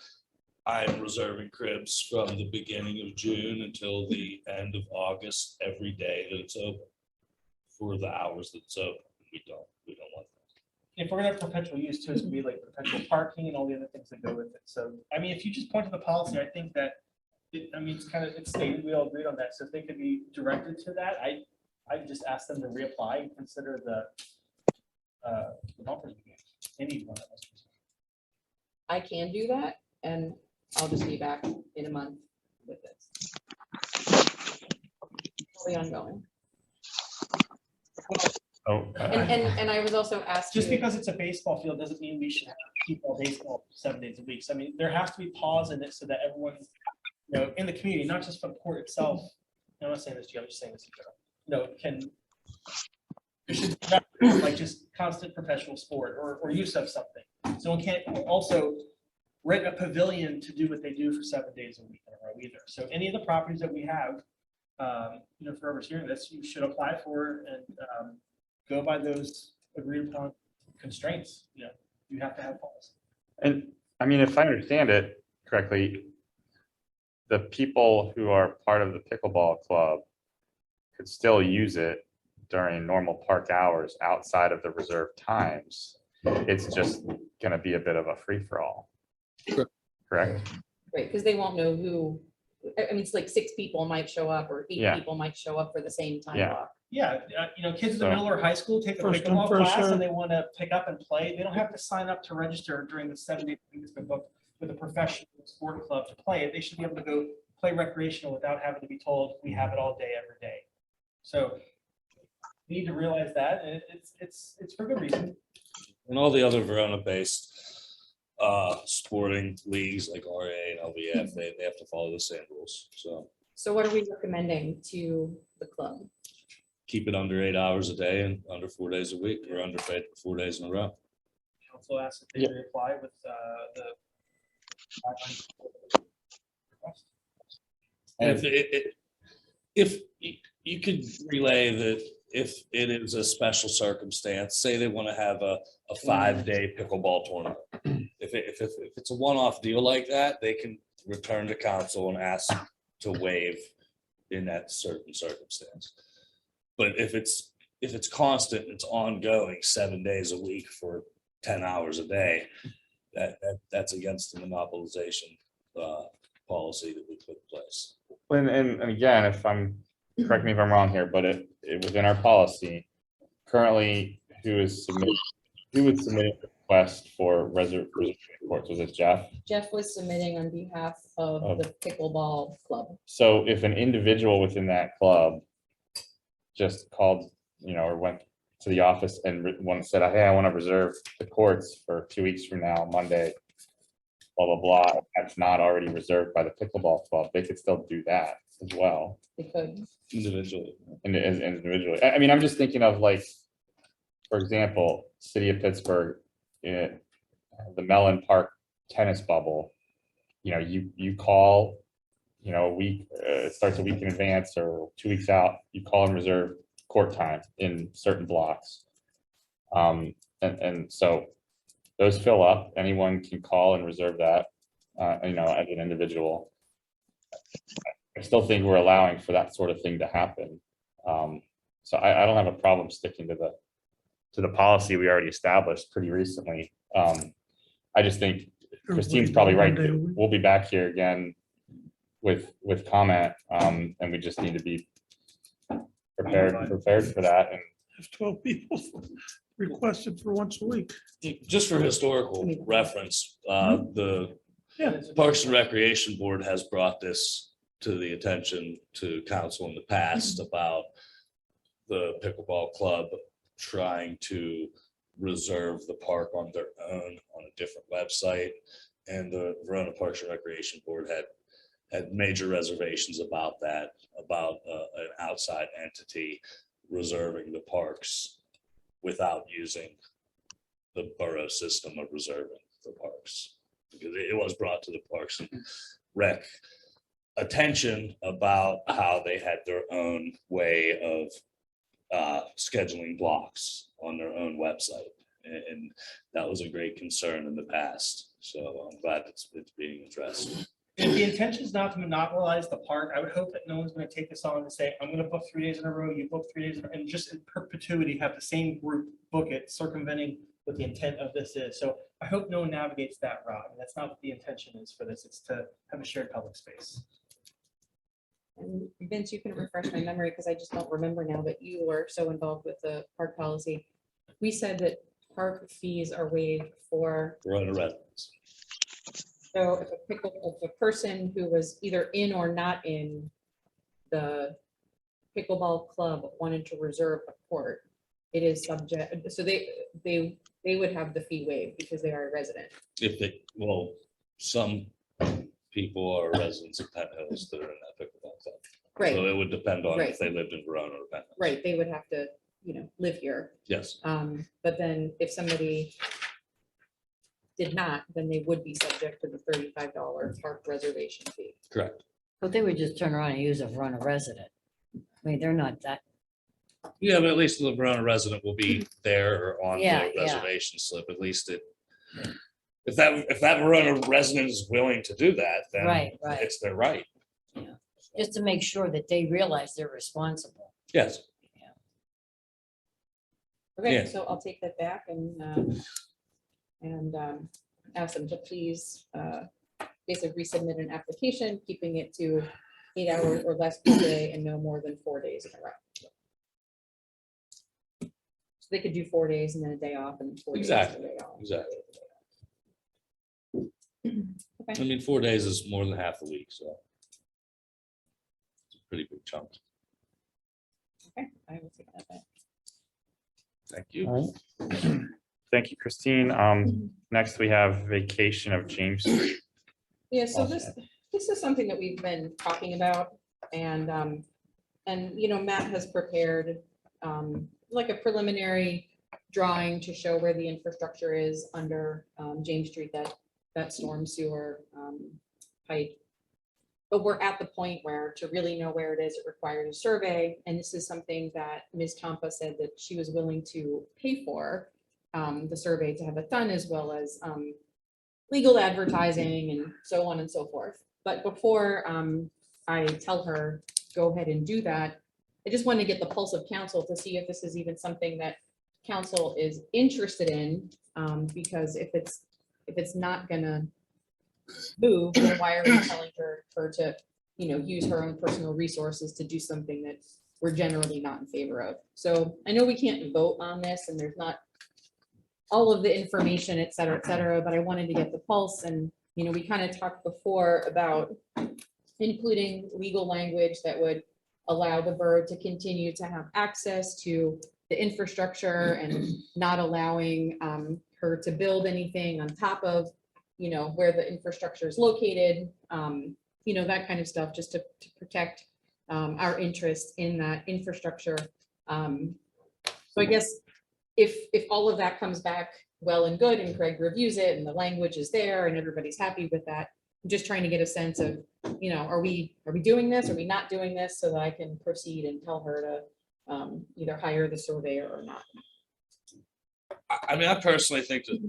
I'm reserving cribs from the beginning of June until the end of August, every day that it's open for the hours that it's open. We don't want that. If we're gonna have perpetual use too, it's gonna be like perpetual parking and all the other things that go with it. So, if you just point to the policy, I think that, it's stated, we all agreed on that. So if they could be directed to that, I just ask them to reapply and consider the bumpers again. They need one of those. I can do that and I'll just be back in a month with this. Totally ongoing. Oh, And I was also asked. Just to- because it's a baseball field doesn't mean we should have T-ball, baseball 7 days a week. So I mean, there has to be pause in it so that everyone, you know, in the community, not just for the court itself. I'm not saying this to you, I'm just saying this in general. You know, can, there should be like just constant professional sport or use of something. Someone can't also rent a pavilion to do what they do for 7 days a week in a row either. So any of the properties that we have, you know, for whoever's hearing this, you should apply for and go by those agreed upon constraints. You know, you have to have pause. And I mean, if I understand it correctly, the people who are part of the pickleball club could still use it during normal park hours outside of the reserved times. It's just gonna be a bit of a free-for-all. Correct? Right, because they won't know who, I mean, it's like 6 people might show up or 8 Yeah. people might show up for the same time Yeah. block. Yeah, you know, kids in So- middle or high school take a First come, pickleball first class served. and they want to pick up and play. They don't have to sign up to register during the 7 days that's been booked with a professional sport club to play it. They should be able to go play recreational without having to be told we have it all day, every day. So we need to realize that, and it's for good reason. And all the other Verona-based sporting leagues like RA and LVF, they have to follow the same rules. So So what are we recommending to the club? keep it under 8 hours a day and under 4 days a week, or underpaid for 4 days in a row. Council asked if they Yeah. reapply with the request. And if you could relay that if it is a special circumstance, say they want to have a 5-day pickleball tournament. If it's a one-off deal like that, they can return to council and ask to waive in that certain circumstance. But if it's constant, it's ongoing 7 days a week for 10 hours a day, that's against the monopolization policy that we put in place. And again, correct me if I'm wrong here, but it within our policy, currently, who would submit a request for reservation courts? Was it Jeff? Jeff was submitting on behalf of the pickleball club. So if an individual within that club just called, you know, or went to the office and said, hey, I want to reserve the courts for 2 weeks from now, Monday, blah, blah, blah, that's not already reserved by the pickleball club, they could still do that as well. They could. Individually. Individually. I mean, I'm just thinking of, like, for example, City of Pittsburgh, the Mellon Park tennis bubble. You know, you call, you know, a week, it starts a week in advance or 2 weeks out, you call and reserve court time in certain blocks. And so those fill up, anyone can call and reserve that, you know, as an individual. I still think we're allowing for that sort of thing to happen. So I don't have a problem sticking to the policy we already established pretty recently. I just think Christine's probably right. We'll be back here again with comment, and we just need to be prepared for that. And There's 12 people requested for once a week. Just for historical reference, the Yeah. Parks and Recreation Board has brought this to the attention to council in the past about the pickleball club trying to reserve the park on their own on a different website. And the Verona Parks and Recreation Board had major reservations about that, about an outside entity reserving the parks without using the borough system of reserving the parks. Because it was brought to the Parks and Rec attention about how they had their own way of scheduling blocks on their own website. And that was a great concern in the past. So I'm glad it's being addressed. If the intention is not to monopolize the park, I would hope that no one's going to take this on and say, I'm going to book 3 days in a row, you book 3 days, and just in perpetuity have the same group book it, circumventing what the intent of this is. So I hope no one navigates that route. And that's not what the intention is for this. It's to have a shared public space. And Vince, you can refresh my memory because I just don't remember now that you were so involved with the park policy. We said that park fees are waived for, Verona residents. so if a person who was either in or not in the pickleball club wanted to reserve a court, it is subject, so they they would have the fee waived because they are a resident. If they, well, some people are residents of Penn Hills that are in that pickleball club. Right, So it would depend on Right. if they lived in Verona or Penn Hills. right, they would have to, live here. Yes, But then if somebody did not, then they would be subject to the $35 park reservation fee. correct. But they would just turn around and use a Verona resident. I mean, they're not that, Yeah, but at least the Verona resident will be there or on Yeah, the yeah. reservation slip, at least it. If that Verona resident is willing to do that, then Right, right. it's their right. just to make sure that they realize they're responsible. Yes. Okay, Yeah. so I'll take that back and ask them to please basically resubmit an application, keeping it to 8 hours or less per day and no more than 4 days in a row. So they could do 4 days and then a day off and 4 days. and a Exactly, day off. exactly. Okay. I mean, 4 days is more than half a week, so. It's a pretty big chunk. Okay, I will take that back. Thank you. All right. Thank you, Christine. Next we have vacation of James Street. Yeah, so this is something that we've been talking about and Matt has prepared like a preliminary drawing to show where the infrastructure is under James Street, that storm sewer pipe. But we're at the point where to really know where it is, it requires a survey. And this is something that Ms. Tompa said that she was willing to pay for the survey to have it done, as well as legal advertising and so on and so forth. But before I tell her, go ahead and do that, I just want to get the pulse of council to see if this is even something that council is interested in. Because if it's not gonna move, then why are we telling her to, use her own personal resources to do something that we're generally not in favor of? So I know we can't vote on this and there's not all of the information, et cetera, but I wanted to get the pulse and, we kind of talked before about including legal language that would allow the borough to continue to have access to the infrastructure and not allowing her to build anything on top of, where the infrastructure is located, that kind of stuff, just to protect our interest in that infrastructure. So I guess if all of that comes back well and good and Craig reviews it and the language is there and everybody's happy with that, I'm just trying to get a sense of, are we doing this? Are we not doing this? So that I can proceed and tell her to either hire the surveyor or not. I mean, I personally think that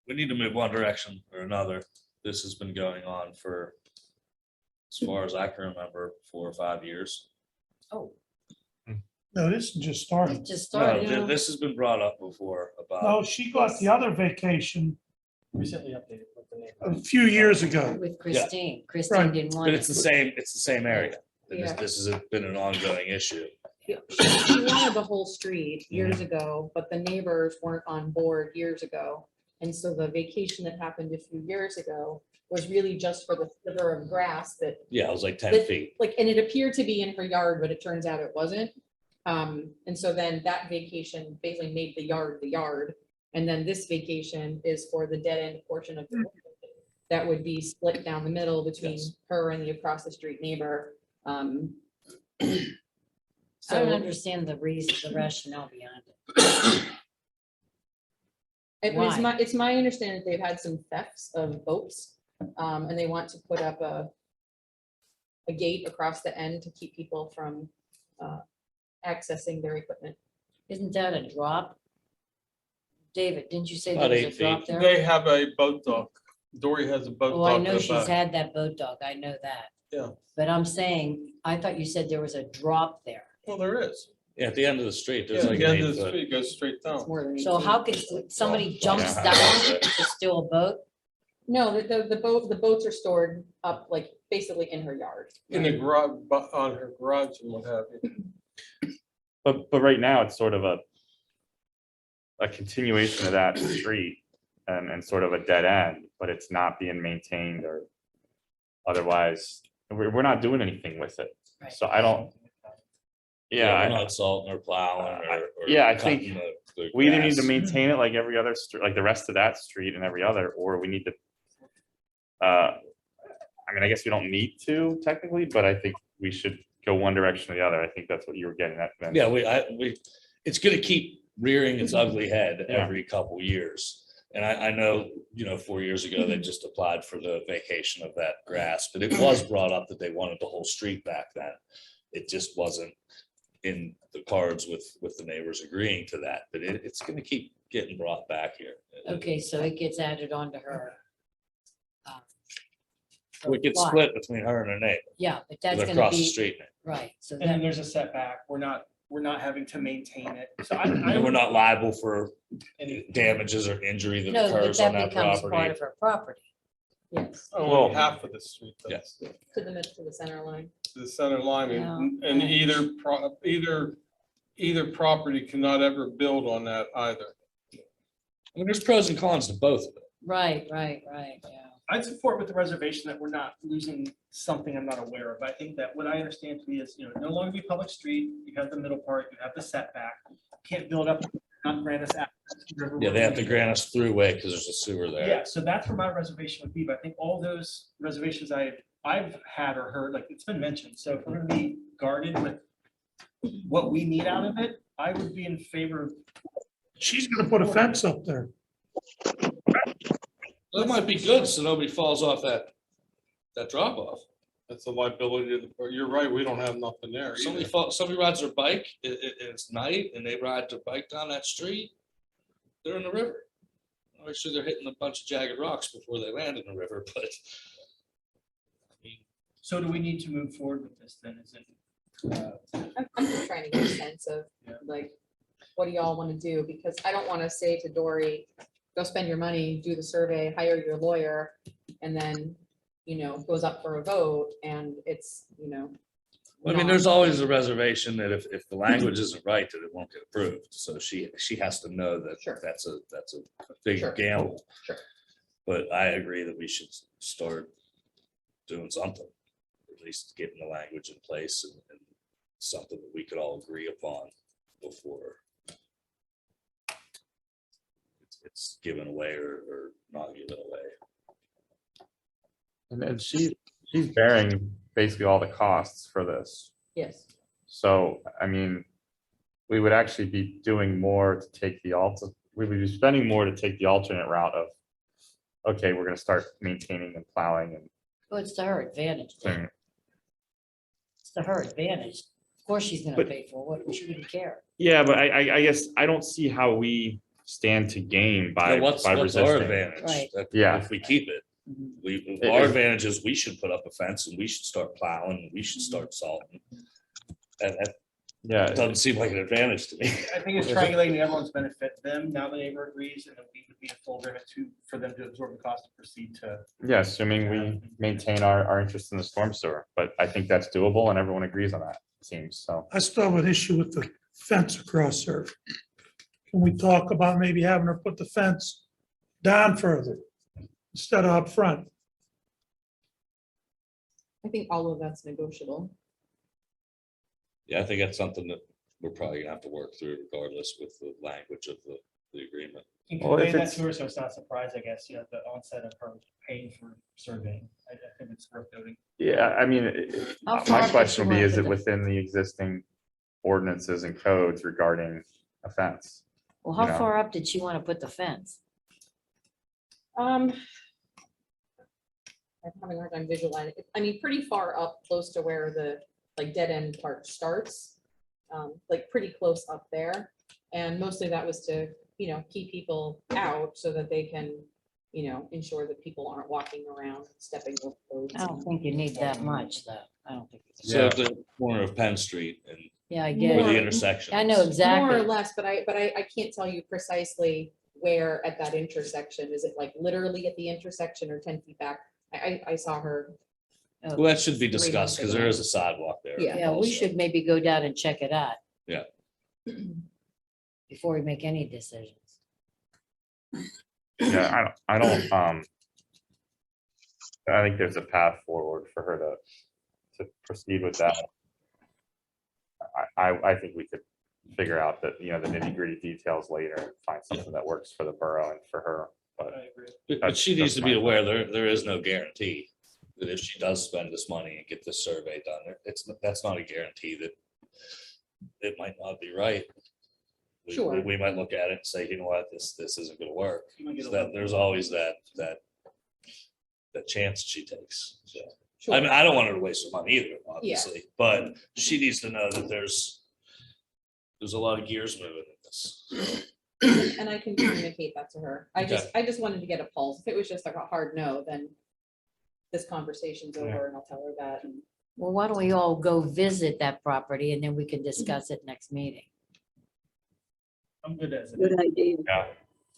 we need to move one direction or another. This has been going on for, as far as I can remember, 4 or 5 years. Oh, No, this just started. it just No, started. this has been brought up before No, about, she got the other vacation Recently updated with the name. a few years ago. With Christine. Right. Christine didn't want but it. it's the same area. And Yeah. this has been an ongoing issue. She wanted the whole street years ago, but the neighbors weren't on board years ago. And so the vacation that happened a few years ago was really just for the sliver of grass that, Yeah, it was like 10 But- feet. and it appeared to be in her yard, but it turns out it wasn't. And so then that vacation basically made the yard. And then this vacation is for the dead end portion of the that would be split down the middle between Yes. her and the across the street neighbor. I don't So understand the reason, the rationale behind it. it's my understanding that they've had some thefts of boats. And they want to put up a gate across the end to keep people from accessing their equipment. Isn't that a drop? David, didn't you say there About was 8 a drop feet. there? They have a boat dock. Dory has a boat Oh, I dock. know in the she's back. had that boat dog. I know that. Yeah. But I'm saying, I thought you said there was a drop there. Well, there is. Yeah, at the end of the street, Yeah, there's like the an end of 8 the foot. street goes straight It's down. more than. So 8 how feet. could somebody Yeah. jumps down, it's still a boat? No, the boats are stored up like basically in her yard. In the garage, on her garage and what have you. But right now it's sort of a continuation of that street and sort of a dead end, but it's not being maintained or otherwise, we're not doing anything with it. Right. So I don't, We're yeah, not salting or plowing or. yeah, I cutting think- the the we either need to grass. maintain it like every other street, like the rest of that street and every other, or we need to. I mean, I guess we don't need to technically, but I think we should go one direction or the other. I think that's what you were getting at, Vince. Yeah, it's gonna keep rearing its ugly head Yeah. every couple years. And I know, 4 years ago, they just applied for the vacation of that grass, but it was brought up that they wanted the whole street back then. It just wasn't in the cards with the neighbors agreeing to that, but it's gonna keep getting brought back here. Okay, so it gets added on to her. We get lot. split between her and her neighbor. Yeah, but that's They're gonna across the be, street. right, so And then that, there's a setback. We're not having to maintain it. So And we're not liable for any damages or injury that no, but occurs on that that becomes part property. of her property. Yes, Oh, Well- half of the street. though. Yes. to the center line. To the center line, and Yeah. either property cannot ever build on that either. I mean, there's pros and cons to both of it. Right, yeah. I'd support with the reservation that we're not losing something I'm not aware of. I think that what I understand to be is, no longer be public street, you have the middle part, you have the setback, can't build up, not grant us access to the river. Yeah, they have to grant us throughway because there's a sewer there. Yeah, so that's where my reservation would be, but I think all those reservations I've had or heard, like, it's been mentioned, so if we're gonna be guarded with what we need out of it, I would be in favor of. She's gonna put a fence up there. That might be good, so nobody falls off that drop off. That's a liability. You're right, we don't have nothing there. either. Somebody rides their bike, and it's night, and they ride their bike down that street, they're in the river. I'm sure they're hitting a bunch of jagged rocks before they land in the river, but. So do we need to move forward with this then? Is it? I'm just trying to get a sense of, like, what do y'all want to do? Because I don't want to say to Dory, go spend your money, do the survey, hire your lawyer, and then, goes up for a vote and it's, I mean, there's always a reservation that if the language isn't right, that it won't get approved. So she has to know that Sure. that's a big Sure. gamble. Sure. But I agree that we should start doing something, at least getting the language in place and something that we could all agree upon before it's given away or not given away. And she's bearing basically all the costs for this. Yes. So, I mean, we would actually be doing more to take we would be spending more to take the alternate route of, okay, we're gonna start maintaining and plowing and Well, it's to her advantage. Dan. thing. It's to her advantage. Of course, she's gonna But- pay for it. She wouldn't care. Yeah, but I guess I don't see how we stand to gain by Yeah, what's our resisting. advantage? Right. Yeah. If we keep it, Mhm. our advantage is we should put up a fence and we should start plowing, and we should start salting. And that Yeah, doesn't seem like an advantage to me. I think it's triangulating everyone's benefit, them, now the neighbor agrees, and then we would be in full agreement for them to absorb the cost to proceed to. yeah, assuming we maintain our interest in the storm sewer, but I think that's doable and everyone agrees on that, it seems, so. I still have an issue with the fence across there. Can we talk about maybe having her put the fence down further instead of up front? I think all of that's negotiable. Yeah, I think that's something that we're probably gonna have to work through regardless with the language of the agreement. And Well, if convey that it's- to her, so it's not a surprise, I guess, the onset of her paying for surveying. I think it's worth noting. Yeah, I mean, How far my does question she would be, want is it the- within the existing ordinances and codes regarding a fence? Well, how Yeah. far up did she want to put the fence? I'm having a hard time visualizing. I mean, pretty far up, close to where the dead end part starts. Like pretty close up there. And mostly that was to, keep people out so that they can, ensure that people aren't walking around, stepping over roads. I don't think you need that much, though. I don't think. So at the corner of Penn Street and Yeah, I where get the it. intersection. I know is. More or exactly. less, but I can't tell you precisely where at that intersection. Is it like literally at the intersection or 10 feet back? I saw her. Well, that should be 3 months discussed because ago. there is a sidewalk there. Yeah. Yeah, we also. should maybe go down and check it out. Yeah. Before we make any decisions. Yeah, I don't, I think there's a path forward for her to proceed with that. I think we could figure out that, the nitty gritty details later, and find something that works for the borough and for her. But I agree. But she needs That's to be my- aware, there is no guarantee that if she does spend this money and get this survey done, that's not a guarantee that it might not be right. Sure. We might look at it and say, you know what, this isn't gonna work. You might get a That little- there's always that chance she takes. So, Sure. I mean, I don't want her to waste her money either, obviously, but she needs to know that there's a lot of gears moving in this. And I can communicate that to her. I just wanted to get a pulse. If it was just like a hard no, then this conversation's over and I'll tell her that. And Well, why don't we all go visit that property and then we can discuss it next meeting? I'm good as it. Good idea. Yeah.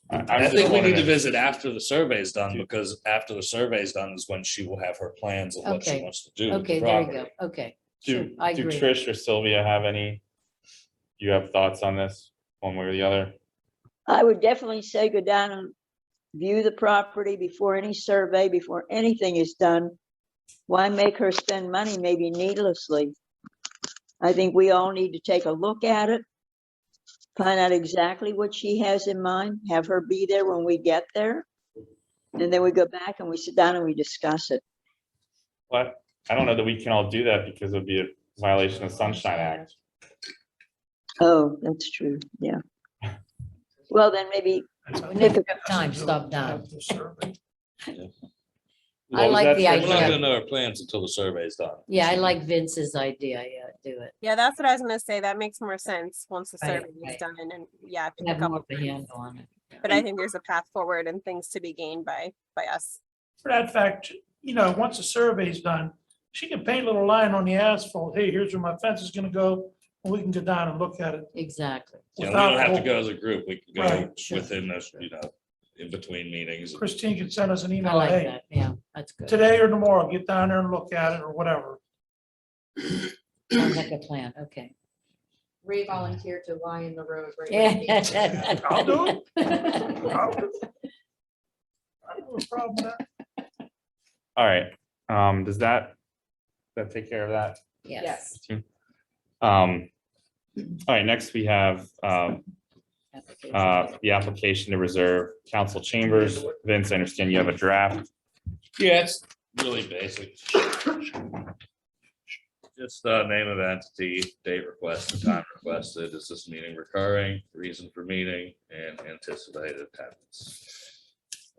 I think we need to visit after the survey is done, because after the survey is done is when she will have her plans of what she Okay. wants to do. with Okay, the there you property. go. Okay. Do I do agree. Trish or Sylvia have any? Do you have thoughts on this, one way or the other? I would definitely say go down and view the property before any survey, before anything is done. Why make her spend money maybe needlessly? I think we all need to take a look at it, find out exactly what she has in mind, have her be there when we get there. And then we go back and we sit down and we discuss it. But I don't know that we can all do that because it would be a violation of Sunshine Act. Oh, that's true, yeah. Well, then maybe Next time, stop down. I What was like that, the Trish? We're not idea. gonna know our plans until the survey is done. Yeah, I like Vince's idea. Yeah, do it. Yeah, that's what I was gonna say. That makes more sense once the Right, survey is right. done and yeah, pick a Have more couple. of a handle on it. But I think there's a path forward and things to be gained by us. For that fact, once the survey's done, she can paint a little line on the asphalt. Hey, here's where my fence is gonna go. And we can go down and look at it. Exactly. Yeah, we don't have to without- go as a group. We can go Right, sure. within this, in between meetings. Christine can send us an I email, like hey, that. Yeah, that's good. today or tomorrow, get down there and look at it or whatever. Sounds like a plan. Okay. Ray volunteered to lie in the road right Yeah. I'll do it. I'll do it. I have no problem with that. All right, does that take care of that? Yes. All right, next we have the application to reserve council chambers. Vince, I understand you have a draft. Yeah, it's really basic. Just name of entity, date requested, time requested, is this meeting recurring, reason for meeting, and anticipated attendance.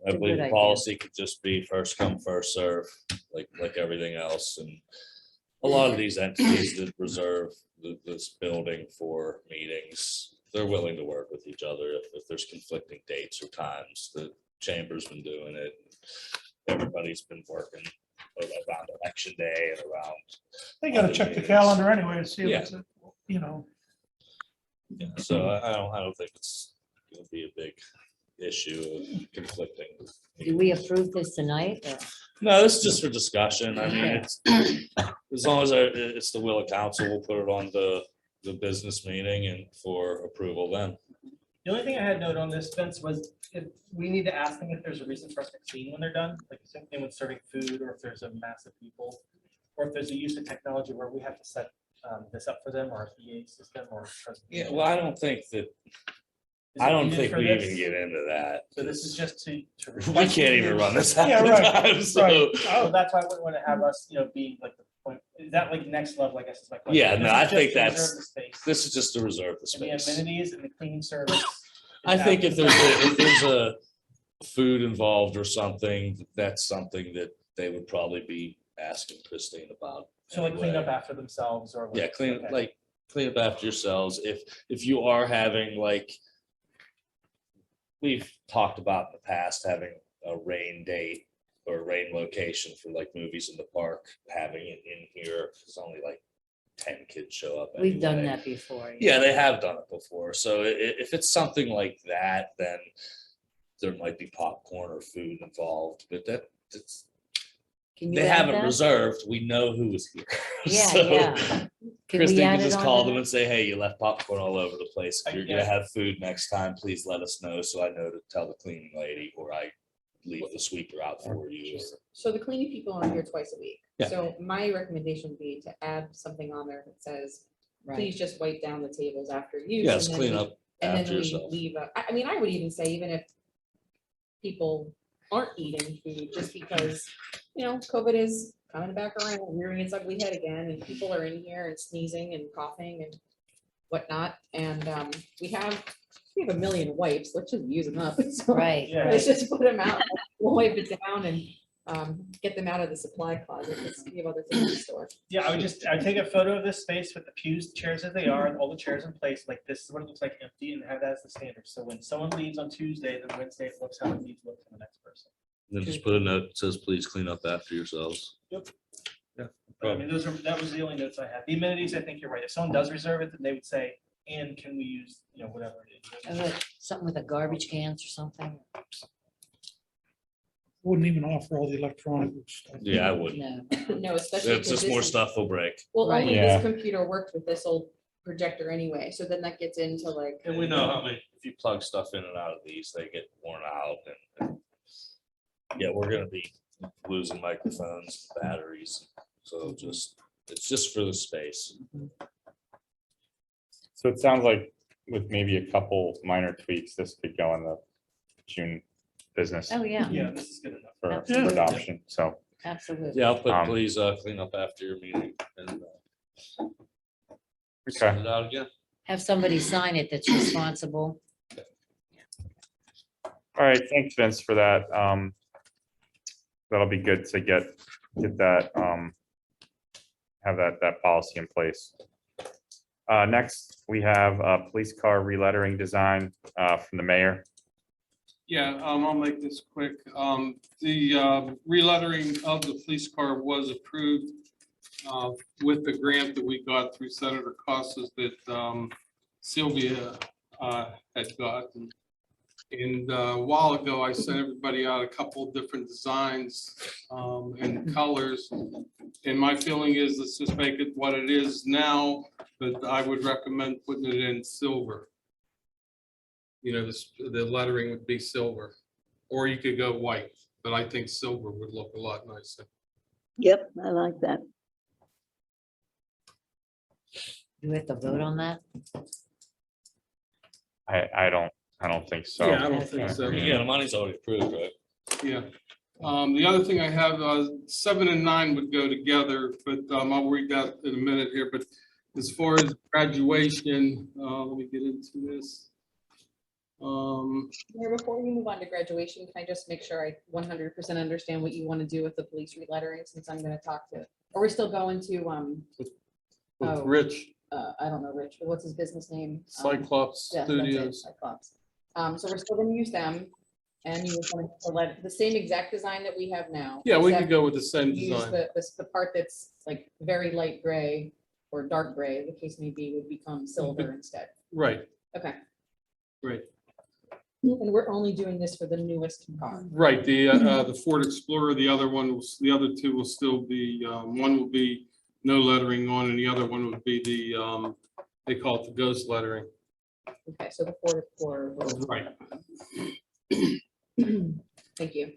I It's a believe good the idea. policy could just be first come, first serve, like everything else, and a lot of these entities that reserve this building for meetings, they're willing to work with each other if there's conflicting dates or times. The chamber's been doing it. Everybody's been working around election day and around. They gotta check the calendar anyway to see if it's, Yeah, so I don't think it's gonna be a big issue of conflicting. Do we approve this tonight? Or? No, this is just for discussion. I mean, Okay. it's, as long as it's the will of council, we'll put it on the business meeting and for approval then. The only thing I had note on this, Vince, was if we need to ask them if there's a reason for us to clean when they're done, like something with serving food, or if there's a mass of people, or if there's a use of technology where we have to set this up for them, or a PA system, or. Yeah, well, I don't think that, Is I it don't needed think for we this? even get into that. So this is just to. We can't even run this half Yeah, the right, time, so. right. Oh, that's why we want to have us, be like the point, is that like next level, I guess is my question. Yeah, This no, is I just think to reserve that's- the space, This is just to reserve the and the space. amenities and the cleaning service. I think if there's a food involved or something, that's something that they would probably be asking Christine about. So like clean anyway. up after themselves or. Yeah, okay. clean up after yourselves. If you are having we've talked about in the past, having a rain date or a rain location for like movies in the park, having it in here, because only like 10 kids show up. We've done anyway. that before. Yeah, they have done it before. So if it's something like that, then there might be popcorn or food involved, but that's, Can you they add haven't that? reserved. We know who was here. Yeah, So yeah. Can we Christine add can it just on call there? them and say, hey, you left popcorn all over the place. If you're gonna Yeah. have food next time, please let us know so I know to tell the cleaning lady, or I leave the sweeper out for you. So the cleaning people are here twice a week. Yeah. So my recommendation would be to add something on there that says, Right. please just wipe down the tables after use. Yes, and then clean we- up And after then we yourself. leave, I mean, I would even say, even if people aren't eating food, just because, you know, COVID is coming back around, rearing its ugly head again, and people are in here and sneezing and coughing and whatnot, and we have a million wipes, let's just use them up. So Right. Yeah. let's just put them out, we'll wipe it down and get them out of the supply closet, because we have other things in store. Yeah, I'd take a photo of this space with the pews, chairs as they are, and all the chairs in place, like this is what it looks like empty, and have that as the standard. So when someone leaves on Tuesday, then Wednesday it looks how it needs to look for the next person. Then just put a note that says, please clean up after yourselves. Yep. Yeah. But I mean, that was the only notes I had. The amenities, I think you're right. If someone does reserve it, then they would say, and can we use, you know, whatever it is. Something with the garbage cans or something? Wouldn't even offer all the electronic stuff. Yeah, I wouldn't. No. No, especially. It's 'cause just more this- stuff will break. Well, Right. only Yeah. this computer worked with this old projector anyway, so then that gets into like. And we know how many, if you plug stuff in and out of these, they get worn out and yeah, we're gonna be losing microphones, batteries. So it's just for the space. So it sounds like with maybe a couple minor tweaks, this could go in the June business Oh, yeah, Yeah, this is good enough. for Absolutely. adoption. So, absolutely. Yeah, I'll put, Um, please clean up after your meeting and okay. send it out again. Have somebody sign it that's responsible. All right, thanks Vince for that. That'll be good to get that, have that policy in place. Next, we have a police car relettering design from the mayor. Yeah, I'll make this quick. The relettering of the police car was approved with the grant that we got through Senator Costas that Sylvia had gotten. And a while ago, I sent everybody out a couple of different designs and colors. And my feeling is, let's just make it what it is now, but I would recommend putting it in silver. You know, the lettering would be silver, or you could go white, but I think silver would look a lot nicer. Yep, I like that. Do we have to vote on that? I don't think so. Yeah, I don't think so. Yeah, the money's already approved, right? Yeah. The other thing I have, 7 and 9 would go together, but I'll read that in a minute here. But as far as graduation, let me get into this. Mayor, before we move on to graduation, can I just make sure I 100% understand what you want to do with the police relettering, since I'm going to talk to, are we still going to, With Oh. Rich, I don't know, Rich, but what's his business name? Cyclops Yes, that's it, Studios. Cyclops. So we're still going to use them, and you want to let the same exact design that we have now. Yeah, we could except go with the same use design. the part that's like very light gray or dark gray, the case may be, would become silver instead. Right, Okay. right, And we're only doing this for the newest car. right. The Ford Explorer, the other two will still be, one will be no lettering on, and the other one would be the, they call it the ghost lettering. Okay, so the Ford Explorer. will- Right. Thank you.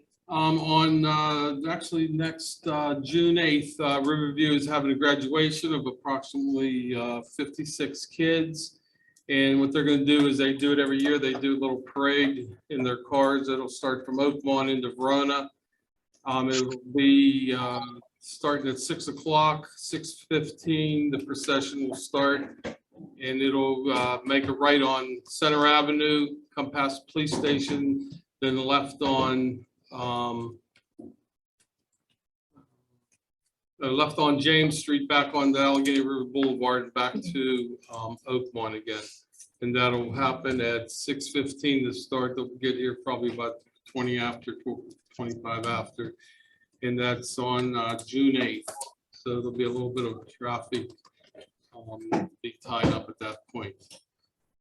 Actually, next June 8th, Riverview is having a graduation of approximately 56 kids. And what they're going to do is they do it every year. They do a little parade in their cars. It'll start from Oakmont into Verona. It will be starting at 6 o'clock, 6:15. The procession will start. And it'll make a right on Center Avenue, come past the police station, then left on James Street, back on the Allegheny River Boulevard, and back to Oakmont again. And that'll happen at 6:15 to start. They'll get here probably about 20 after, 25 after. And that's on June 8th. So there'll be a little bit of traffic be tied up at that point.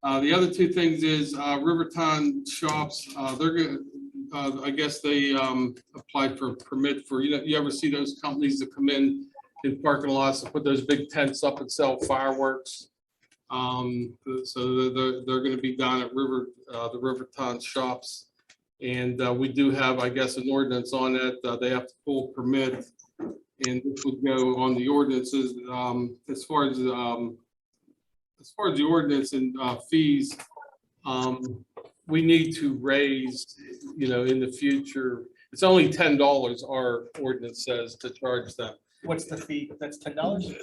The other two things is Riverton Shops, they're gonna, I guess they applied for a permit for, you ever see those companies that come in parking lots and put those big tents up and sell fireworks? So they're gonna be down at the Riverton Shops. And we do have, I guess, an ordinance on it. They have to pull a permit. And this would go on the ordinances, as far as as far as the ordinance and fees, we need to raise, in the future, it's only $10, our ordinance says, to charge them. What's the fee? That's $10?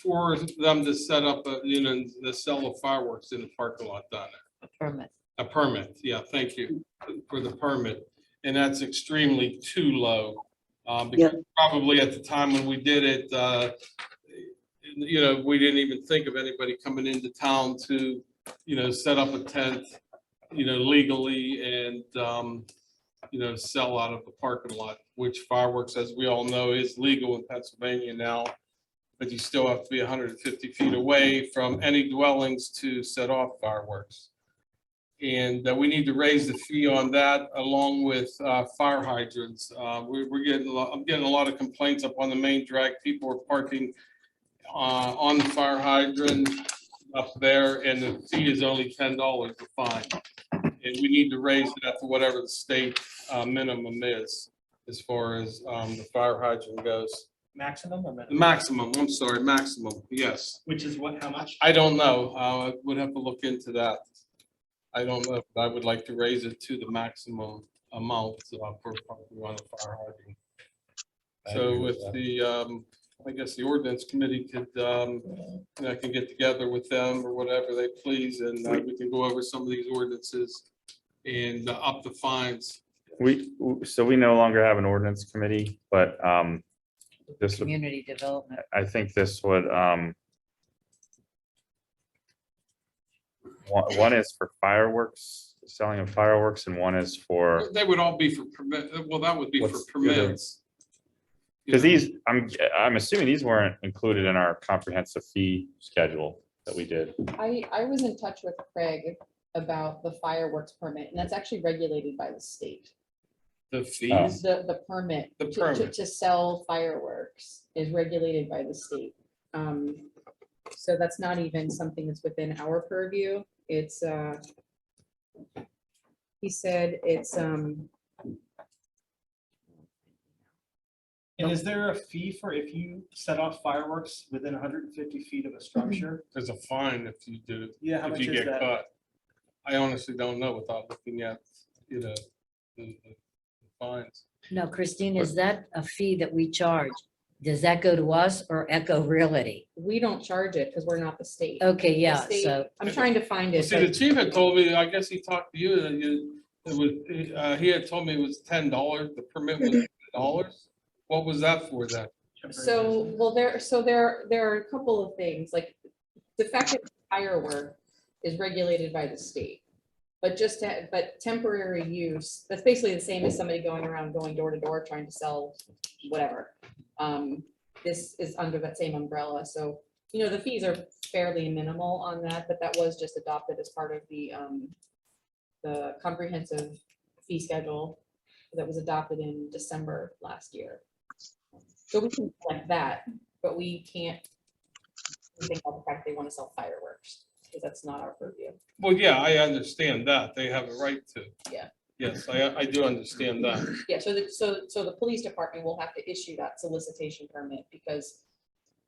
For them to set up, the sell of fireworks in the parking lot down there. A permit. A permit, yeah, thank you for the permit. And that's extremely too low. Because probably at the time when we did it, we didn't even think of anybody coming into town to, set up a tent, legally and, sell out of the parking lot, which fireworks, as we all know, is legal in Pennsylvania now. But you still have to be 150 feet away from any dwellings to set off fireworks. And we need to raise the fee on that along with fire hydrants. I'm getting a lot of complaints up on the main drag. People are parking on the fire hydrant up there, and the fee is only $10 a fine. And we need to raise that to whatever the state minimum is as far as the fire hydrant goes. Maximum or minimum? Maximum, I'm sorry, maximum, yes. Which is what, how much? I don't know. I would have to look into that. I don't know, but I would like to raise it to the maximum amount for parking on the fire hydrant. So with the, I guess the ordinance committee could, I can get together with them or whatever they please, and we can go over some of these ordinances and up the fines. So we no longer have an ordinance committee, but this would, Community development. I think this would, one is for fireworks, selling of fireworks, and one is for, They would all be for permit, well, that would be for What's- permits. because these, I'm assuming these weren't included in our comprehensive fee schedule that we did. I was in touch with Craig about the fireworks permit, and that's actually regulated by the state. The fees, The permit. The to- permit. To sell fireworks is regulated by the state. So that's not even something that's within our purview. It's, he said it's, And is there a fee for if you set off fireworks within 150 feet of a structure? there's a fine if you do, Yeah, how if much you is get that? caught. I honestly don't know without looking at, the fines. No, Christine, is that a fee that we charge? Does that go to us or Echo Realty? we don't charge it because we're not the state. Okay, The yeah, state- so, I'm trying to find it. See, the but- chief had told me, I guess he talked to you, and he had told me it was $10, the permit was $10. What was that for then? So, well, there are a couple of things, like defective firework is regulated by the state. But but temporary use, that's basically the same as somebody going door to door trying to sell whatever. This is under that same umbrella, so, the fees are fairly minimal on that, but that was just adopted as part of the comprehensive fee schedule that was adopted in December last year. So we can collect that, but we can't think about the fact they want to sell fireworks, because that's not our purview. Well, yeah, I understand that. They have a right to. Yeah. Yes, I do understand that. Yeah, so the police department will have to issue that solicitation permit, because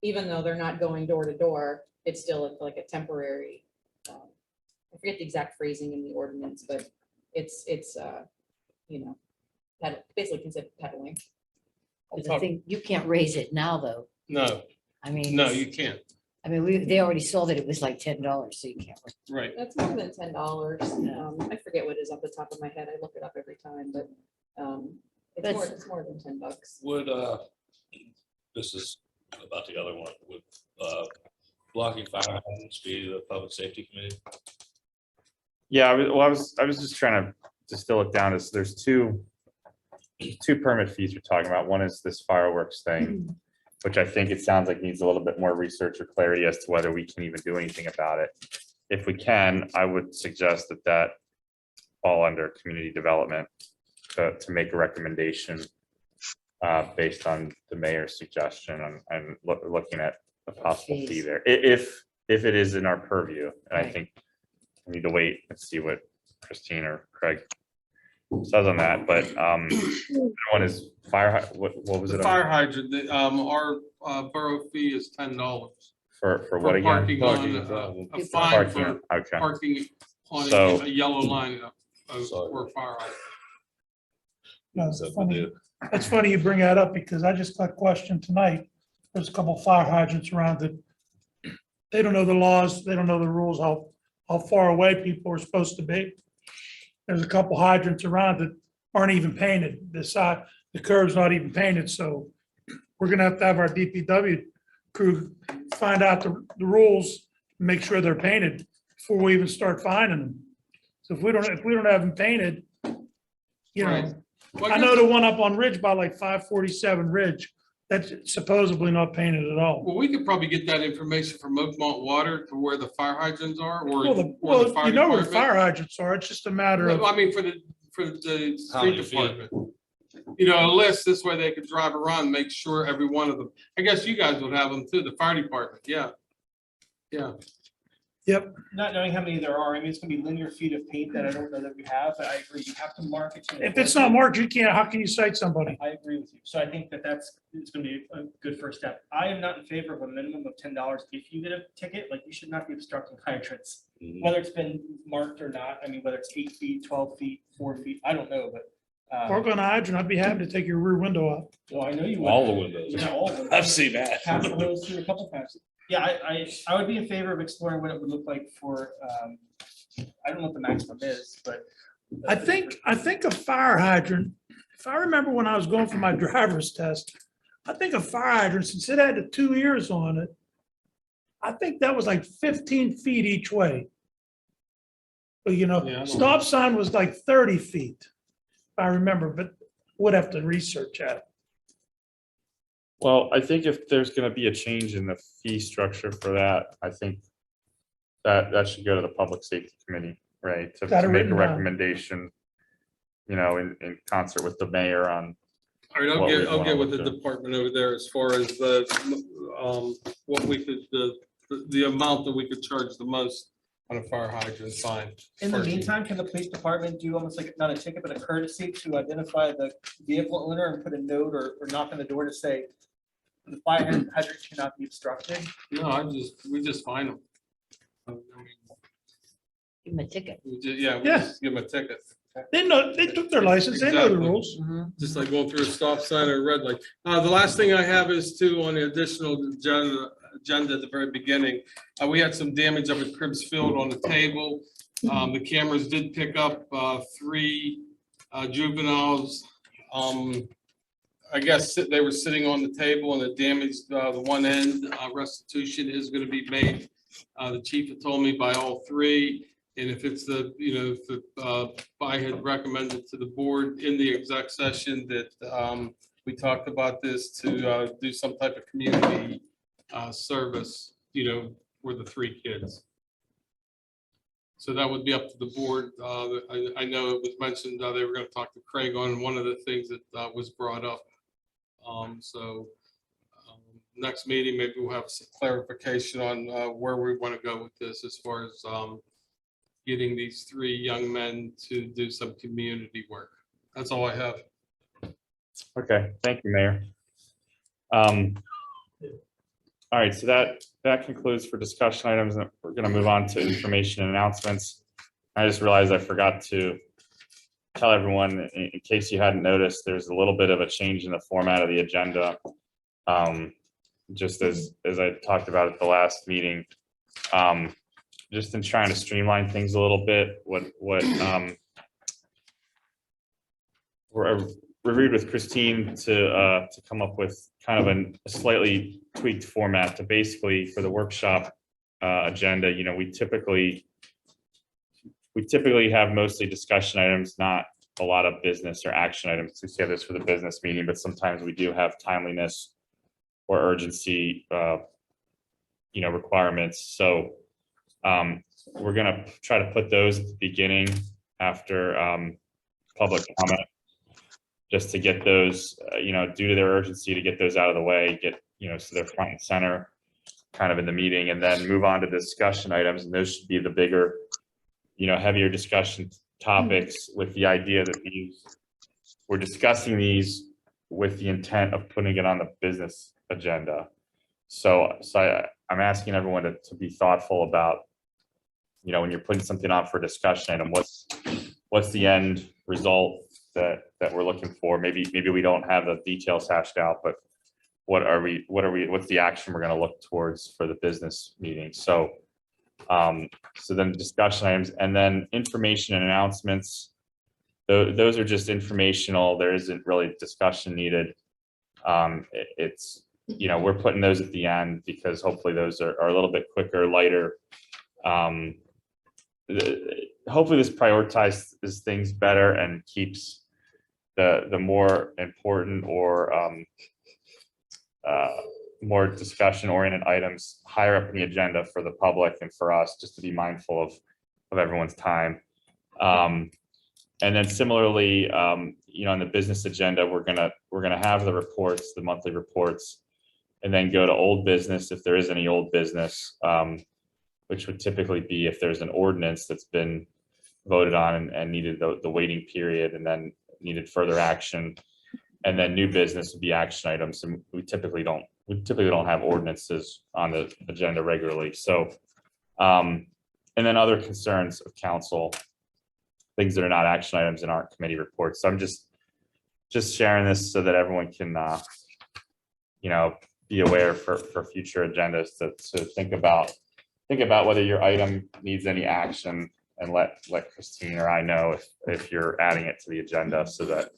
even though they're not going door to door, it's still like a temporary, I forget the exact phrasing in the ordinance, but it's basically considered peddling. the thing, you can't raise it now, though. No, I mean. no, you can't. I mean, they already saw that it was like $10, so you can't. Right. That's more than $10. I forget what it is off the top of my head. I look it up every time, but it's more than $10. Would, this is about the other one, would blocking fire hydrants be the public safety committee? Yeah, I was just trying to distill it down as there's two permit fees you're talking about. One is this fireworks thing, which I think it sounds like needs a little bit more research or clarity as to whether we can even do anything about it. If we can, I would suggest that fall under community development to make a recommendation based on the mayor's suggestion and looking at a possible fee there, if it is in our purview. And I think we need to wait and see what Christine or Craig says on that, but one is fire, what was it? The fire hydrant, our borough fee is $10. For for what again? parking Parking on, problem. a fine Parking, for okay. parking on So- a yellow line Sorry. or fire hydrant. No, it's funny you bring that up because I just got questioned tonight. There's a couple fire hydrants around that. They don't know the laws, they don't know the rules, how far away people are supposed to be. There's a couple hydrants around that aren't even painted. The curb's not even painted, so we're gonna have our DPW crew find out the rules, make sure they're painted before we even start finding them. So if we don't have them painted, you Right. know, Well, I guess- know the one up on Ridge by like 547 Ridge, that's supposedly not painted at all. Well, we could probably get that information from Oakmont Water to where the fire hydrants are or. Well, or the fire you know where the department. fire hydrants are, it's just a matter of, I mean, for the How street many feet? department. You know, a list, this way they could drive around, make sure every one of them, I guess you guys would have them too, the fire department, yeah. Yeah, Not knowing how many there are, I mean, it's gonna be linear feet of paint that I don't know that we have, but I agree, you have to mark it. to if it's not marked, you can't, how can you cite somebody? I agree with you. So I think that it's gonna be a good first step. I am not in favor of a minimum of $10. If you get a ticket, like you should not be obstructing hydrants. Mhm. Whether it's been marked or not, I mean, whether it's 8 feet, 12 feet, 4 feet, I don't know, but. Park on a hydrant, I'd be happy to take your rear window out. Well, I know you would. All the windows. Yeah, all of them. I've seen that. Passed the hose through a couple times. Yeah, I would be in favor of exploring what it would look like for, I don't know what the maximum is, but. I think a fire hydrant, if I remember when I was going for my driver's test, I think a fire hydrant, since it had the 2 ears on it, I think that was like 15 feet each way. But Yeah, I know, don't stop sign was like 30 feet, if I remember, but would have to research that. Well, I think if there's gonna be a change in the fee structure for that, I think that should go to the Public Safety Committee, right? Got it To make a written down. recommendation, in concert with the mayor on, all right, What I'll we get wanna with look the at. department over there as far as what we could, the amount that we could charge the most on a fire hydrant sign. In the meantime, can the police department do almost like, not a ticket, but a courtesy to identify the vehicle owner and put a note or knock on the door to say, the fire hydrant cannot be obstructed? No, we just fine them. I mean, Give them a ticket. we just Yeah. give them a ticket. They took their license, they know the Exactly. rules. Just like going through a stop sign or a red light. The last thing I have is too, on the additional agenda at the very beginning. We had some damage up at Cribbs Field on the table. The cameras did pick up 3 juveniles. I guess they were sitting on the table and it damaged the one end. Restitution is going to be made. The chief had told me by all 3. And if it's I had recommended to the board in the exec session that we talked about this to do some type of community service, for the 3 kids. So that would be up to the board. I know it was mentioned they were going to talk to Craig on one of the things that was brought up. Next meeting, maybe we'll have some clarification on where we want to go with this as far as getting these 3 young men to do some community work. That's all I have. okay, thank you, Mayor. All right, so that concludes for discussion items, and we're gonna move on to information and announcements. I just realized I forgot to tell everyone, in case you hadn't noticed, there's a little bit of a change in the format of the agenda. Just as I talked about at the last meeting, just in trying to streamline things a little bit, what we're reviewed with Christine to come up with kind of a slightly tweaked format to basically for the workshop agenda. We typically have mostly discussion items, not a lot of business or action items. We say this for the business meeting, but sometimes we do have timeliness or urgency, requirements. So we're gonna try to put those at the beginning after public comment, just to get those, due to their urgency, to get those out of the way, so they're front and center kind of in the meeting, and then move on to discussion items. And those should be the bigger, heavier discussion topics, with the idea that we're discussing these with the intent of putting it on the business agenda. So I'm asking everyone to be thoughtful about, when you're putting something on for discussion and what's the end result that we're looking for. Maybe we don't have the details hashed out, but what's the action we're going to look towards for the business meeting? So then discussion items, and then information and announcements. Those are just informational. There isn't really discussion needed. It's, we're putting those at the end because hopefully those are a little bit quicker, lighter. Hopefully this prioritizes things better and keeps the more important or more discussion oriented items higher up in the agenda for the public and for us, just to be mindful of everyone's time. And then similarly, on the business agenda, we're gonna have the reports, the monthly reports, and then go to old business if there is any old business, which would typically be if there's an ordinance that's been voted on and needed the waiting period and then needed further action. And then new business would be action items, and we typically don't have ordinances on the agenda regularly. So, and then other concerns of council, things that are not action items in our committee reports. So I'm just sharing this so that everyone can, be aware for future agendas to think about whether your item needs any action, and let Christine or I know if you're adding it to the agenda so that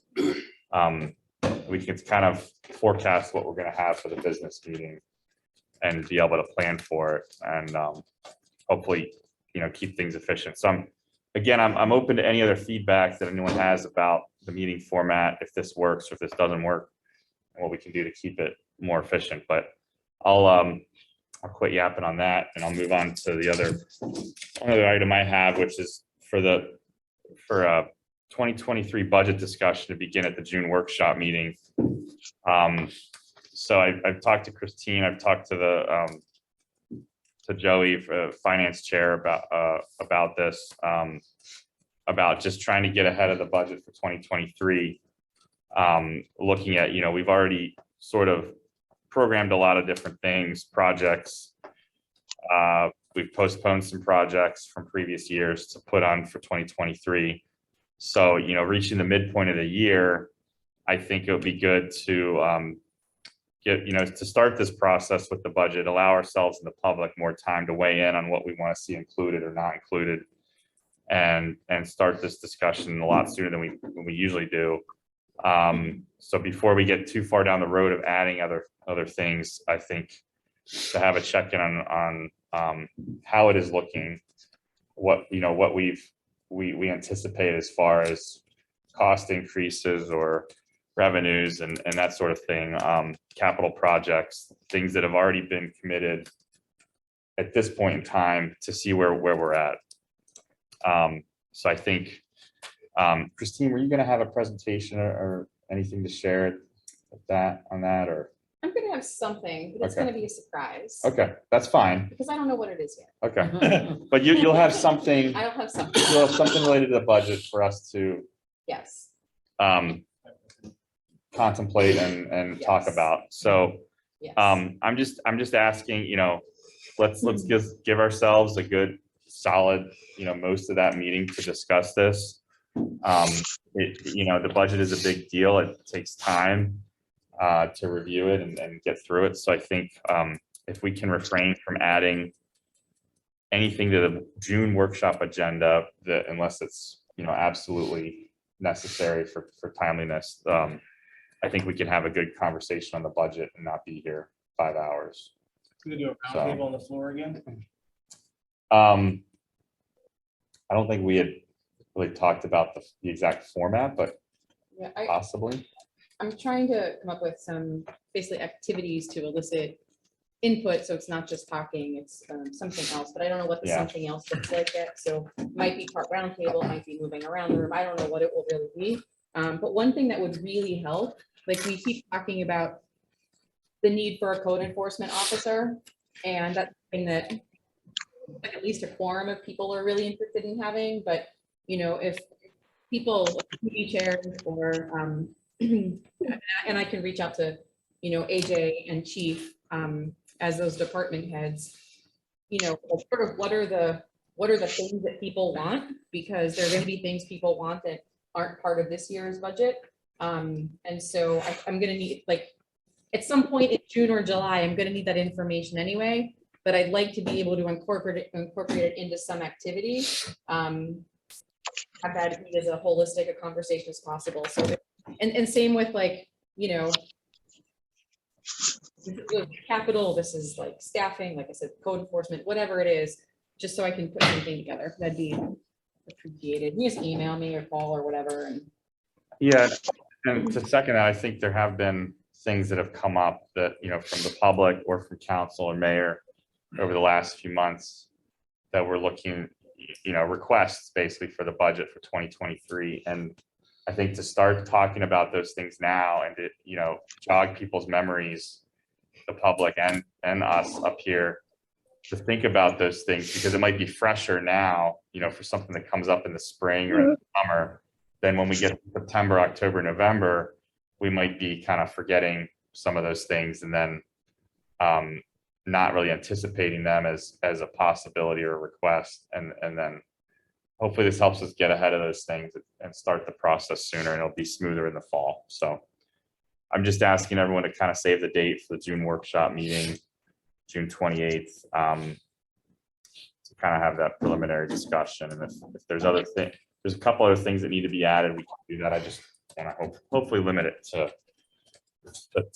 we can kind of forecast what we're going to have for the business meeting and be able to plan for it, and hopefully, keep things efficient. So I'm open to any other feedback that anyone has about the meeting format, if this works or if this doesn't work, and what we can do to keep it more efficient. But I'll quit yapping on that, and I'll move on to the other item I have, which is for 2023 budget discussion to begin at the June workshop meeting. So I've talked to Christine, I've talked to to Joey, finance chair, about this, about just trying to get ahead of the budget for 2023. Looking at, we've already sort of programmed a lot of different things, projects. We've postponed some projects from previous years to put on for 2023. So, reaching the midpoint of the year, I think it would be good to to start this process with the budget, allow ourselves and the public more time to weigh in on what we want to see included or not included, and start this discussion a lot sooner than we usually do. So before we get too far down the road of adding other things, I think to have a check-in on how it is looking, what we anticipate as far as cost increases or revenues and that sort of thing, capital projects, things that have already been committed at this point in time, to see where we're at. So I think, Christine, were you going to have a presentation or anything to share on that, or? I'm gonna have something, but it's Okay. gonna be a surprise. Okay, that's fine. Because I don't know what it is yet. Okay, but you'll have something. I'll have something. You'll have something related to the budget for us to Yes. contemplate and talk Yes. about. So Yes. I'm just asking, let's give ourselves a good solid, most of that meeting to discuss this. The budget is a big deal. It takes time to review it and get through it. So I think if we can refrain from adding anything to the June workshop agenda, unless it's absolutely necessary for timeliness, I think we can have a good conversation on the budget and not be here 5 hours. Can we do a roundtable on the floor again? I don't think we had really talked about the exact format, but Yeah, possibly. I'm trying to come up with some basically activities to elicit input, so it's not just talking, it's something else, but I don't know what the Yeah. something else looks like yet. So might be part roundtable, might be moving around the room. I don't know what it will really be. But one thing that would really help, like we keep talking about the need for a code enforcement officer, and that's something that like at least a quorum of people are really interested in having. But if people, committee chairs, or and I can reach out to AJ and Chief as those department heads, like sort of what are the things that people want? Because there are gonna be things people want that aren't part of this year's budget. And so I'm gonna need, like, at some point in June or July, I'm gonna need that information anyway, but I'd like to be able to incorporate it into some activity. Have that be as a holistic a conversation as possible. So, and same with, like, capital, this is like staffing, like I said, code enforcement, whatever it is, just so I can put something together. That'd be appreciated. You just email me or call or whatever. And Yeah, and to second that, I think there have been things that have come up that, from the public or from council or mayor over the last few months that we're looking, requests basically for the budget for 2023. And I think to start talking about those things now and to, jog people's memories, the public and us up here, to think about those things, because it might be fresher now, for something that comes up in the spring or in the summer, than when we get to September, October, November, we might be kind of forgetting some of those things and then not really anticipating them as a possibility or a request. And then hopefully this helps us get ahead of those things and start the process sooner, and it'll be smoother in the fall. So I'm just asking everyone to kind of save the date for the June workshop meeting, June 28th, to kind of have that preliminary discussion. And if there's other things, there's a couple other things that need to be added, we can do that. I just want to hopefully limit it to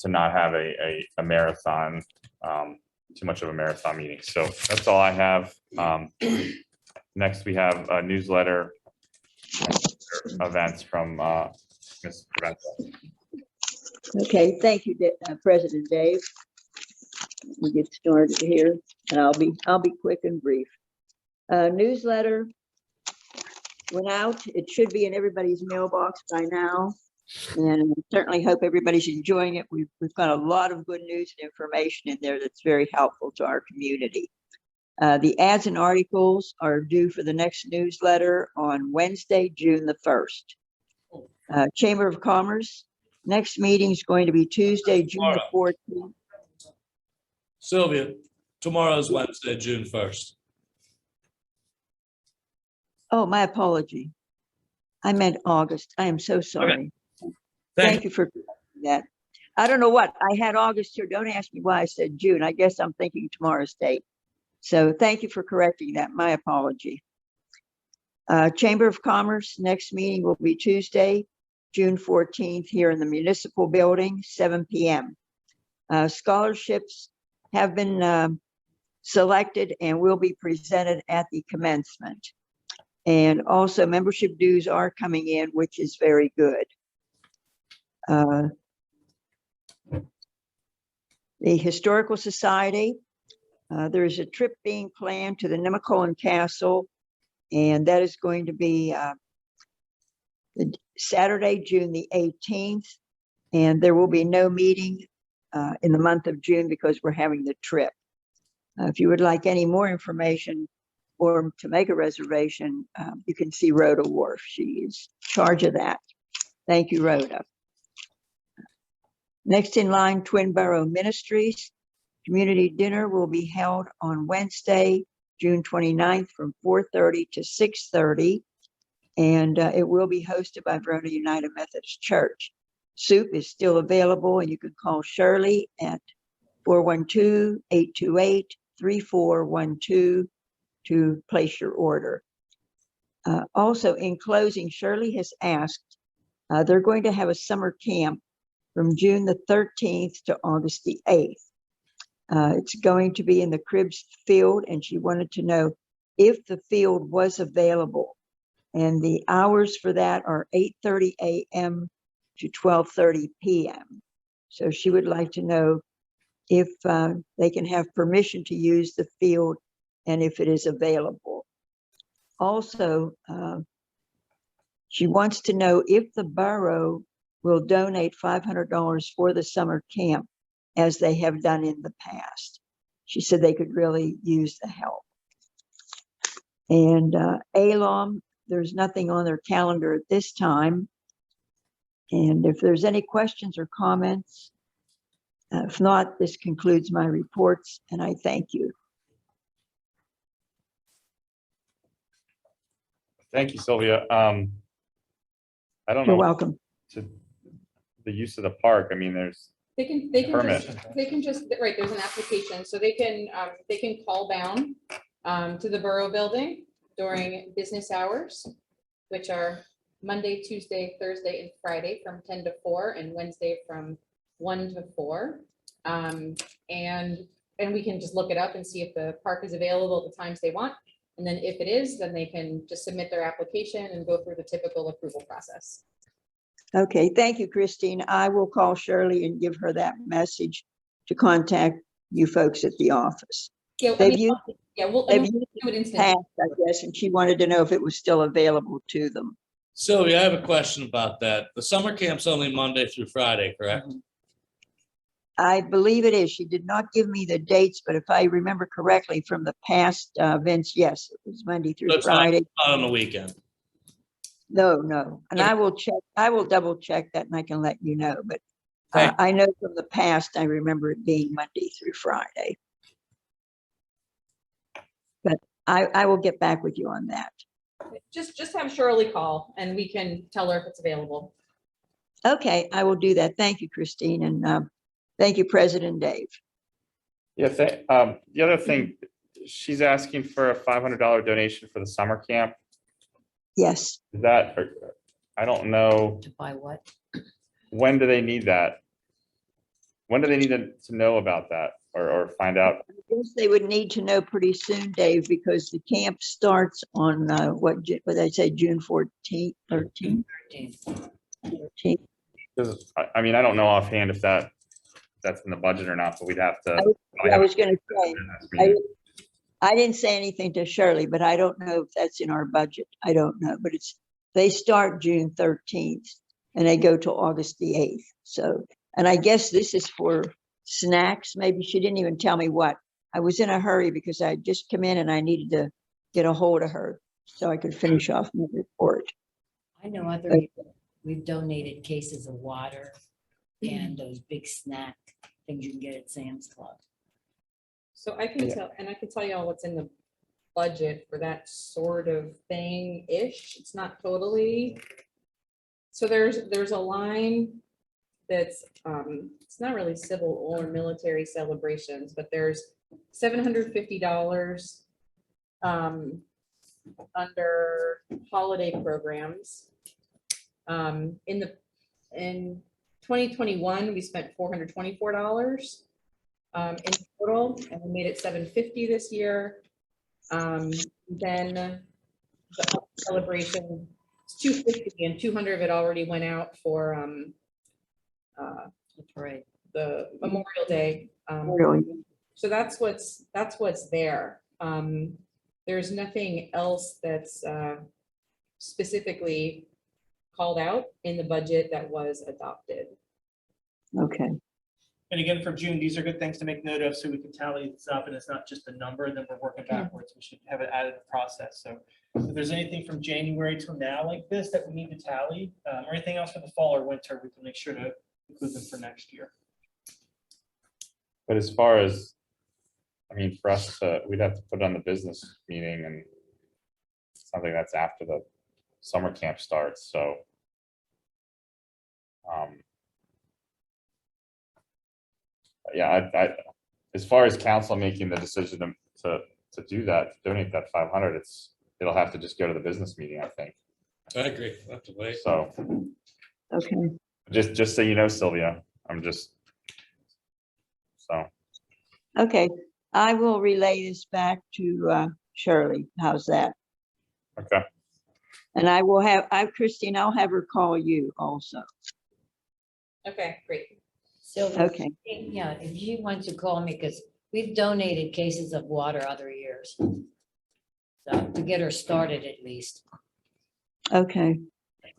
not have a marathon, too much of a marathon meeting. So that's all I have. Next, we have a newsletter events from Ms. Prevento. Okay, thank you, President Dave. We get started here, and I'll be quick and brief. Newsletter went out. It should be in everybody's mailbox by now, and I certainly hope everybody's enjoying it. We've got a lot of good news and information in there that's very helpful to our community. The ads and articles are due for the next newsletter on Wednesday, June the 1st. Chamber of Commerce, next meeting is going to be Tuesday, June the 14th. Sylvia, tomorrow's Wednesday, June 1st. Oh, my apology. I meant August. I am so sorry. Okay. Thank you for that. I don't know what, I had August here. Don't ask me why I said June. I guess I'm thinking tomorrow's date. So thank you for correcting that. My apology. Chamber of Commerce, next meeting will be Tuesday, June 14th here in the municipal building, 7 p.m. Scholarships have been selected and will be presented at the commencement. And also membership dues are coming in, which is very good. The Historical Society, there's a trip being planned to the Nemacolin Castle, and that is going to be Saturday, June the 18th. And there will be no meeting in the month of June because we're having the trip. If you would like any more information or to make a reservation, you can see Rhoda Wharf. She is in charge of that. Thank you, Rhoda. Next in line, Twin Borough Ministries. Community dinner will be held on Wednesday, June 29th from 4:30 to 6:30. And it will be hosted by Verona United Methodist Church. Soup is still available, and you can call Shirley at 412-828-3412 to place your order. Also, in closing, Shirley has asked, they're going to have a summer camp from June the 13th to August the 8th. It's going to be in the Cribbs field, and she wanted to know if the field was available. And the hours for that are 8:30 a.m. to 12:30 p.m. So she would like to know if they can have permission to use the field and if it is available. Also, she wants to know if the borough will donate $500 for the summer camp as they have done in the past. She said they could really use the help. And ALOM, there's nothing on their calendar at this time. And if there's any questions or comments, If not, this concludes my reports, and I thank you. Thank you, Sylvia. I don't You're know welcome. to the use of the park. I mean, there's They can Permit. just, right, there's an application, so they can call down to the Borough building during business hours, which are Monday, Tuesday, Thursday, and Friday from 10 to 4, and Wednesday from 1 to 4. And we can just look it up and see if the park is available at the times they want. And then if it is, then they can just submit their application and go through the typical approval process. Okay, thank you, Christine. I will call Shirley and give her that message to contact you folks at the office. Yeah, I They've mean, used, yeah, we'll they've do used it it instantly. past, I guess, and she wanted to know if it was still available to them. Sylvia, I have a question about that. The summer camp's only Monday through Friday, correct? I believe it is. She did not give me the dates, but if I remember correctly from the past events, yes, it was Monday So through it's not Friday. on the weekend. No. And Okay. I will check, I will double check that and I can let you know, but Thank I know from the past, I remember it being Monday through Friday. But I will get back with you on that. Just have Shirley call and we can tell her if it's available. Okay, I will do that. Thank you, Christine, and thank you, President Dave. yeah. The other thing, she's asking for a $500 donation for the summer camp. Yes. Is that, I don't know, To buy what? when do they need that? When do they need to know about that or find out? I guess they would need to know pretty soon, Dave, because the camp starts on what did I say, June 14th, 13th, 13th. Because I mean, I don't know offhand if that's in the budget or not, but we'd have to. I was going to say, I didn't say anything to Shirley, but I don't know if that's in our budget. I don't know, but they start June 13th and they go to August the 8th. So, and I guess this is for snacks. Maybe she didn't even tell me what. I was in a hurry because I had just come in and I needed to get a hold of her so I could finish off my report. I know other, we've donated cases of water and those big snack things you can get at Sam's Club. So I can tell, and I can tell y'all what's in the budget for that sort of thing-ish. It's not totally. So there's a line that's, it's not really civil or military celebrations, but there's $750 under holiday programs. In 2021, we spent $424 in total, and we made it $750 this year. Then the celebration is $250, and $200 of it already went out for The parade. the Memorial Day. Really? So that's what's there. There's nothing else that's specifically called out in the budget that was adopted. Okay. And again, for June, these are good things to make note of so we can tally this up and it's not just a number and then we're working backwards. We should have it added in the process. So if there's anything from January till now like this that we need to tally, or anything else for the fall or winter, we can make sure to include them for next year. But as far as, I mean, for us to, we'd have to put it on the business meeting and something that's after the summer camp starts, so. Yeah, I, as far as council making the decision to do that, donate that 500, it'll have to just go to the business meeting, I think. I agree. We'll have to wait. So, Okay. just so you know, Sylvia, I'm just, so. Okay. I will relay this back to Shirley. How's that? Okay. And I will have, Christine, I'll have her call you also. Okay, great. So, Okay. yeah, if you want to call me, because we've donated cases of water other years. So to get her started at least. Okay.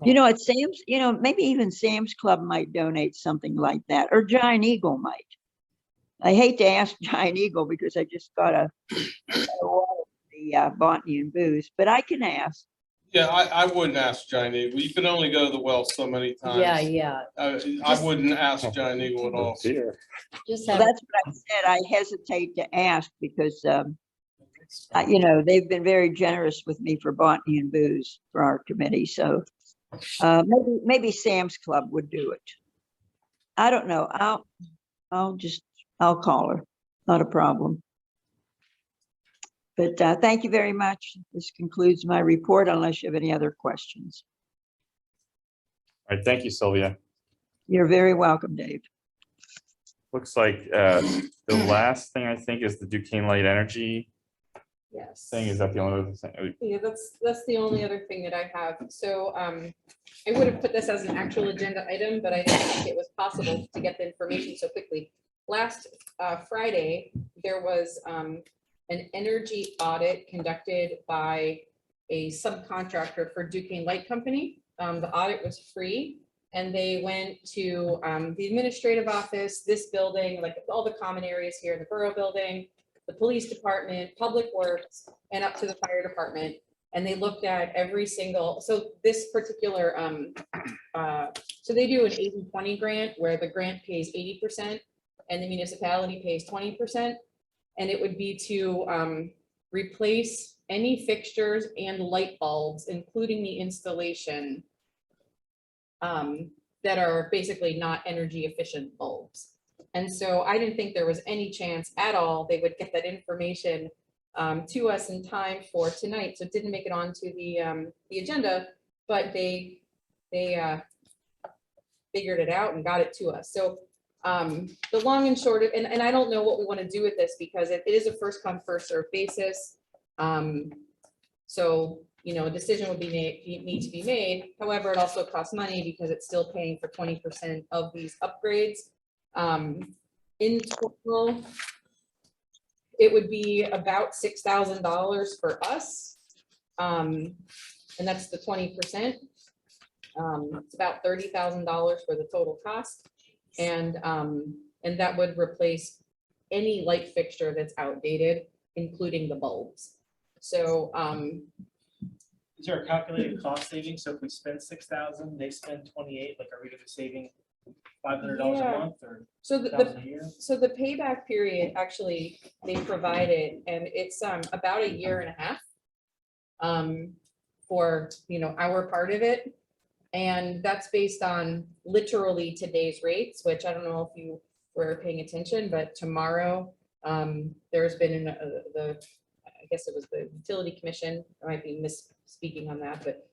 You know, at Sam's, you know, maybe even Sam's Club might donate something like that, or Giant Eagle might. I hate to ask Giant Eagle because I just got the botany and booze, but I can ask. Yeah, I wouldn't ask Johnny. We can only go to the well so many times. Yeah. I wouldn't ask Johnny at all. Here. Just Well, have, that's what I said. I hesitate to ask because, you know, they've been very generous with me for botany and booze for our committee. So maybe Sam's Club would do it. I don't know. I'll call her. Not a problem. But thank you very much. This concludes my report unless you have any other questions. All right, thank you, Sylvia. You're very welcome, Dave. Looks like the last thing I think is the Duquesne Light Energy Yes. thing. Is that the only other thing? Yeah, that's the only other thing that I have. So I would have put this as an actual agenda item, but I didn't think it was possible to get the information so quickly. Last Friday, there was an energy audit conducted by a subcontractor for Duquesne Light Company. The audit was free, and they went to the administrative office, this building, like all the common areas here, the Borough building, the police department, public works, and up to the fire department. And they looked at every single, so this particular, so they do an 80-20 grant where the grant pays 80% and the municipality pays 20. And it would be to replace any fixtures and light bulbs, including the installation, that are basically not energy efficient bulbs. And so I didn't think there was any chance at all they would get that information to us in time for tonight. So it didn't make it onto the agenda, but they figured it out and got it to us. So the long and short of, and I don't know what we want to do with this because it is a first come, first served basis. So, you know, a decision would need to be made. However, it also costs money because it's still paying for 20% of these upgrades. In total, it would be about $6,000 for us. And that's the 20%. It's about $30,000 for the total cost. And that would replace any light fixture that's outdated, including the bulbs. So Is there a calculated cost saving? So if we spend 6,000, they spend 28, like are we gonna be saving $500 Yeah. a month or so $1,000 a year? so the payback period actually they provided, and it's about a year and a half for, you know, our part of it. And that's based on literally today's rates, which I don't know if you were paying attention, but tomorrow there's been I guess it was the Utility Commission, I might be misspeaking on that, but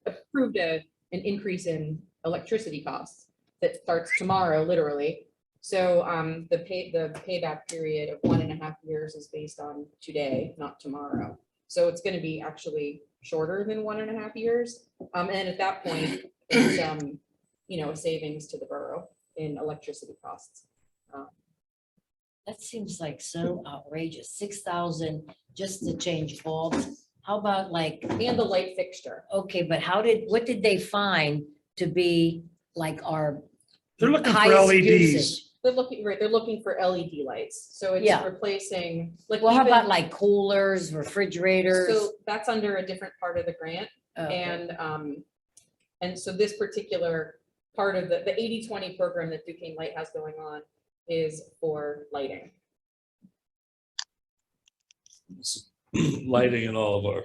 approved an increase in electricity costs that starts tomorrow, literally. So the payback period of 1.5 years is based on today, not tomorrow. So it's going to be actually shorter than 1.5 years. And at that point, it's you know, a savings to the borough in electricity costs. that seems like so outrageous. 6,000 just to change bulbs. How about like, And the light fixture. okay, but what did they find to be like our They're looking for highest LEDs. usage? They're looking for LED lights. So it's Yeah. replacing, like. Well, how even- about like coolers, refrigerators? So that's under a different part of the grant. Okay. And so this particular part of the 80-20 program that Duquesne Light has going on is for lighting. Lighting in all of our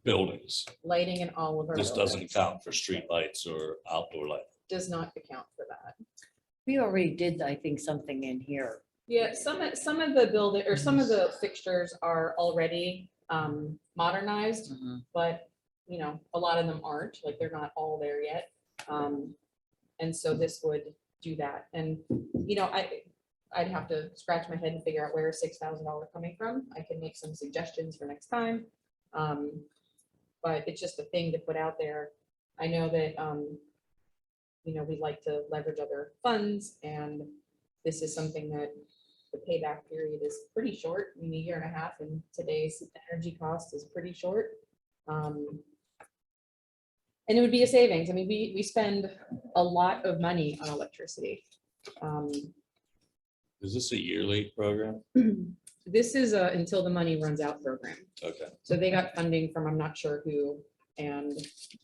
buildings. Lighting in all of our This buildings. doesn't count for street lights or outdoor lighting. Does not account for that. We already did, I think, something in here. Yeah, some of the building, or some of the fixtures are already modernized, but you know, a lot of them aren't, like they're not all there yet. And so this would do that. And, you know, I'd have to scratch my head and figure out where is $6,000 coming from. I can make some suggestions for next time. But it's just a thing to put out there. I know that, you know, we like to leverage other funds, and this is something that the payback period is pretty short. I mean, 1.5 years in today's energy cost is pretty short. And it would be a savings. I mean, we spend a lot of money on electricity. Is this a yearly program? This is a until the money runs out program. Okay. So they got funding from, I'm not sure who, And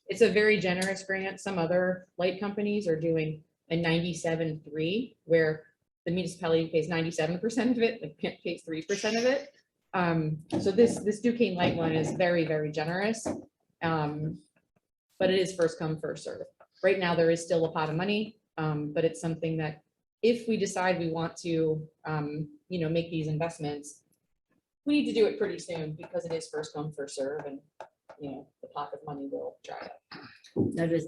it's a very generous grant. Some other light companies are doing a 97.3, where the municipality pays 97% of it, like Kent pays 3% of it. So this Duquesne Light one is very, very generous. But it is first come, first serve. Right now, there is still a pot of money, but it's something that if we decide we want to, make these investments, we need to do it pretty soon because it is first come, first serve, and, the pot of money will dry up.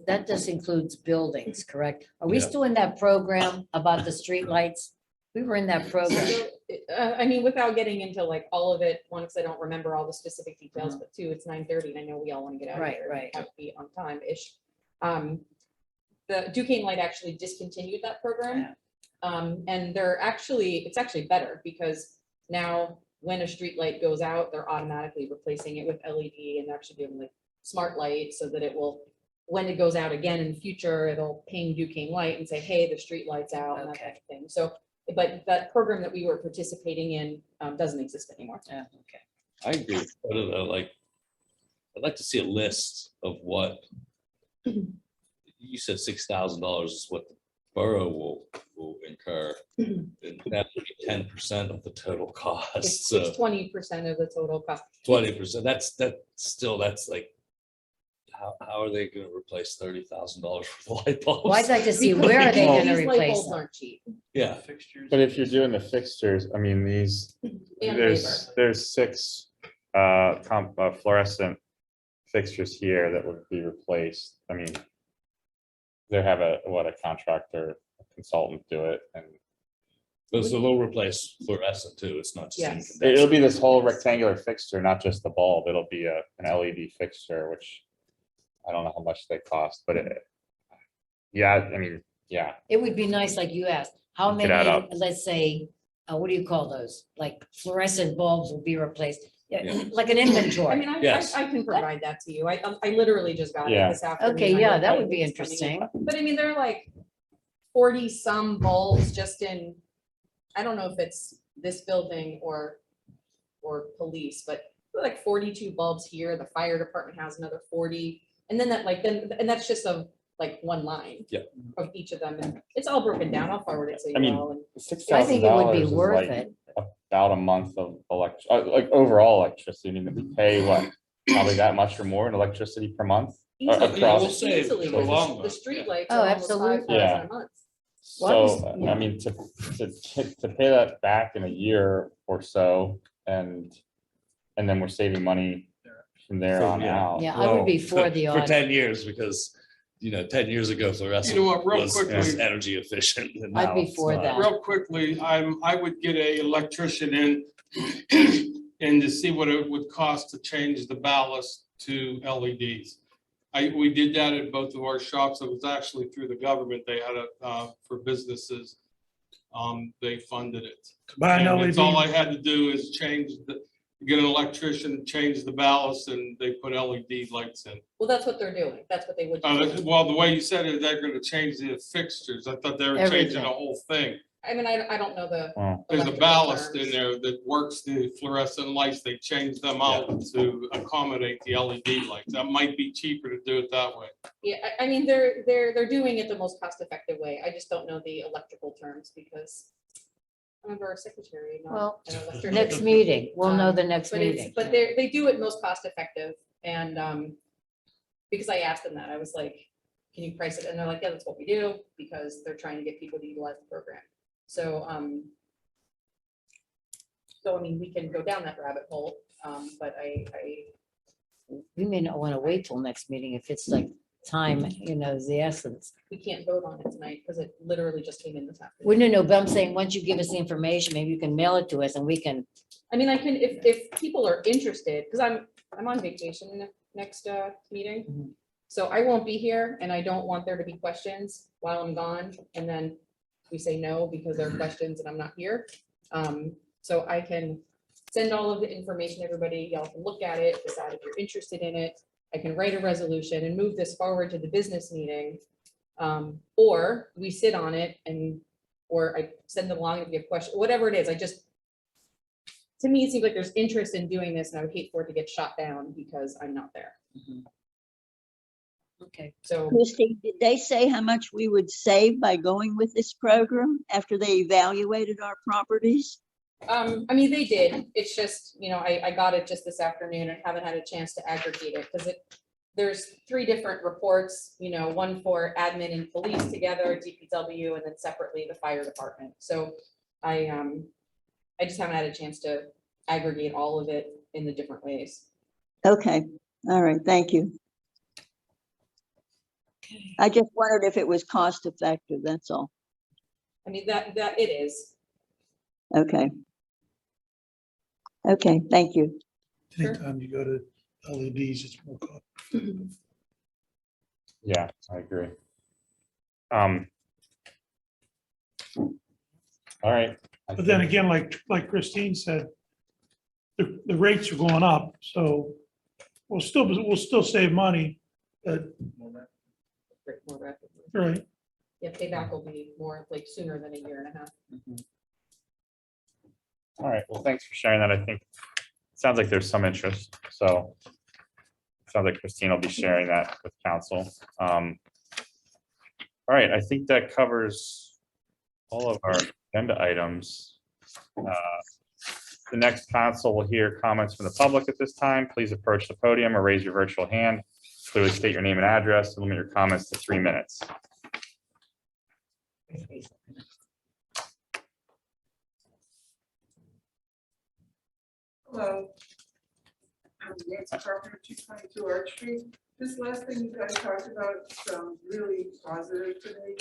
That just includes buildings, correct? Are we Yeah. still in that program about the streetlights? We were in that program. So, without getting into like all of it, one, because I don't remember all the specific details, but two, it's 9:30 and I know we all want to get out of Right, here. right. Have to be on time-ish. The Duquesne Light actually discontinued that program. And it's actually better because now when a street light goes out, they're automatically replacing it with LED and actually giving like smart light so that it will, when it goes out again in the future, it'll ping Duquesne Light and say, hey, the street light's out and that kind of thing. So, but that program that we were participating in doesn't exist anymore. Yeah, okay. I agree. I don't know, like, I'd like to see a list of what, you said $6,000 is what the borough will incur. And that would be 10% of the total cost, It's so 20% of the total cost. 20%, that's like, how are they gonna replace $30,000 worth of light bulbs? Well, I'd like to see where are they Well, gonna These light replace bulbs them? aren't cheap. Yeah, Fixtures. But if you're doing the fixtures, I mean, And there's 6 fluorescent fixtures here that would be replaced. I mean, they have a contractor, a consultant do it, and but so they'll replace fluorescent too, it's not just Yes. incandescent. it'll be this whole rectangular fixture, not just the bulb. It'll be an LED fixture, which I don't know how much they cost, but yeah. It would be nice, like you asked, how Could many, add up. let's say, what do you call those? Like fluorescent bulbs will be replaced, Yeah. like an I inventory. mean, Yes. I can provide that to you. I literally just got it Yeah. this afternoon. Okay, I yeah, looked that at would be it's coming in. interesting. But I mean, there are like 40 some bulbs just in, I don't know if it's this building or police, but like 42 bulbs here. The fire department has another 40. And then and that's just of like one line. Yeah. Of each of them. And it's all broken down. I'll forward it to you I mean, all. And I think it would be $6,000 is worth like it. about a month of like overall electricity. I mean, we pay what, probably that much or more in electricity per month. easily, Yeah, we'll across- save easily, for a long the run. street lights Oh, are almost absolutely. 5,000 a month. So, yeah. I mean, to pay that back in a year or so, and then we're saving money from there on Yeah. out. Yeah, I would be Well, for the For audit. 10 years, because, 10 years ago, fluorescent You know what, real was quickly- energy efficient. and I'd now be it's for not. that. Real quickly, I would get a electrician in and to see what it would cost to change the ballast to LEDs. We did that at both of our shops. It was actually through the government. They had it for businesses. They funded it. Combine And it's all I LED, had to do is get an electrician, change the ballast, and they put LED lights in. Well, that's what they're doing. That's what they would do. Well, the way you said it, they're gonna change the fixtures. I thought they were changing Everything. the whole thing. I mean, I don't know the. Wow. There's a electrical ballast in terms. there that works the fluorescent lights. They changed them out to accommodate the LED lights. That might be cheaper to do it that way. Yeah, I mean, they're doing it the most cost-effective way. I just don't know the electrical terms because I'm a borough secretary. not Well, an electrician. Next meeting, we'll know the next But meeting. they do it most cost-effective and because I asked them that, I was like, can you price it? And they're like, yeah, that's what we do because they're trying to get people to utilize the program. So, I mean, we can go down that rabbit hole, but We may not want to wait till next meeting if it's like time, is the essence. we can't vote on it tonight because it literally just came in this afternoon. Well, no, but I'm saying, once you give us the information, maybe you can mail it to us and we can, I mean, I can, if people are interested, because I'm on vacation in the next meeting. Mhm. So I won't be here and I don't want there to be questions while I'm gone. And then we say no because there are questions and I'm not here. So I can send all of the information, to everybody, y'all can look at it, decide if you're interested in it. I can write a resolution and move this forward to the business meeting. Or we sit on it or I send them along if you have questions, whatever it is, to me, it seems like there's interest in doing this and I would hate for it to get shot down because I'm not there. Okay. So, Christie, did they say how much we would save by going with this program after they evaluated our properties? I mean, they did. It's just, I got it just this afternoon and haven't had a chance to aggregate it because there's 3 different reports, one for admin and police together, DPW, and then separately the fire department. So I just haven't had a chance to aggregate all of it in the different ways. Okay, all right, thank you. I just wondered if it was cost effective, that's all. I mean, that it is. Okay. Okay, thank you. Anytime you go to LEDs, it's more cost. Yeah, I agree. All right. But then again, like Christine said, the rates are going up, so we'll still save money, but, More rapidly. right. Yeah, payback will be more like sooner than a year and a half. All right, well, thanks for sharing that. I think it sounds like there's some interest, so it sounds like Christine will be sharing that with council. All right, I think that covers all of our agenda items. The next council will hear comments from the public at this time. Please approach the podium or raise your virtual hand. Clearly state your name and address, and limit your comments to 3 minutes. Hello. I'm Nancy Carpenter, 222 Arch Street. This last thing you guys talked about sounds really positive to me.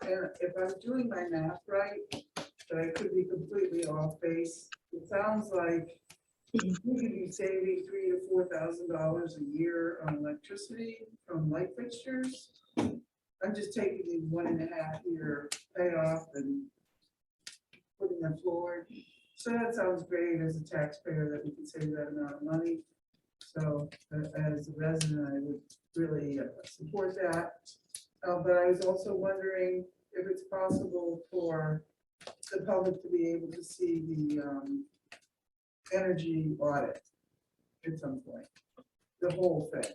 And if I'm doing my math right, but I could be completely off base, it sounds like you could be saving $3,000 to $4,000 a year on electricity from light fixtures. I'm just taking the 1.5 year payoff and putting them forward. So that sounds great as a taxpayer that we can save that amount of money. So as a resident, I would really support that. But I was also wondering if it's possible for the public to be able to see the energy audit at some point. The whole thing,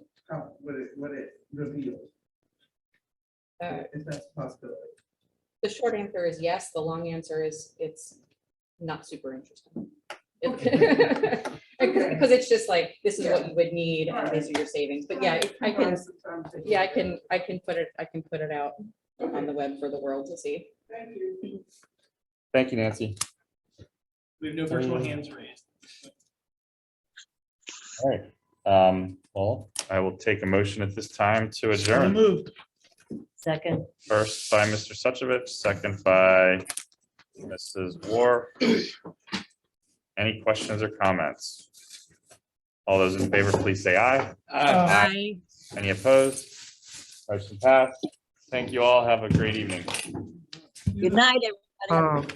what it revealed, if that's a possibility. The short answer is yes. The long answer is it's not super interesting. Okay. Because it's just like, this is what you would need and these are your savings. But yeah, I can, I can put it out on the web for the world to see. Thank you. Thank you, Nancy. We have no virtual hands raised. All right. Well, I will take a motion at this time to So adjourn. moved. Second. First by Mr. Suchovich, second by Mrs. War. Any questions or comments? All those in favor, please say aye. Aye. Any opposed? Motion passed. Thank you all. Have a great evening. Good night, everybody.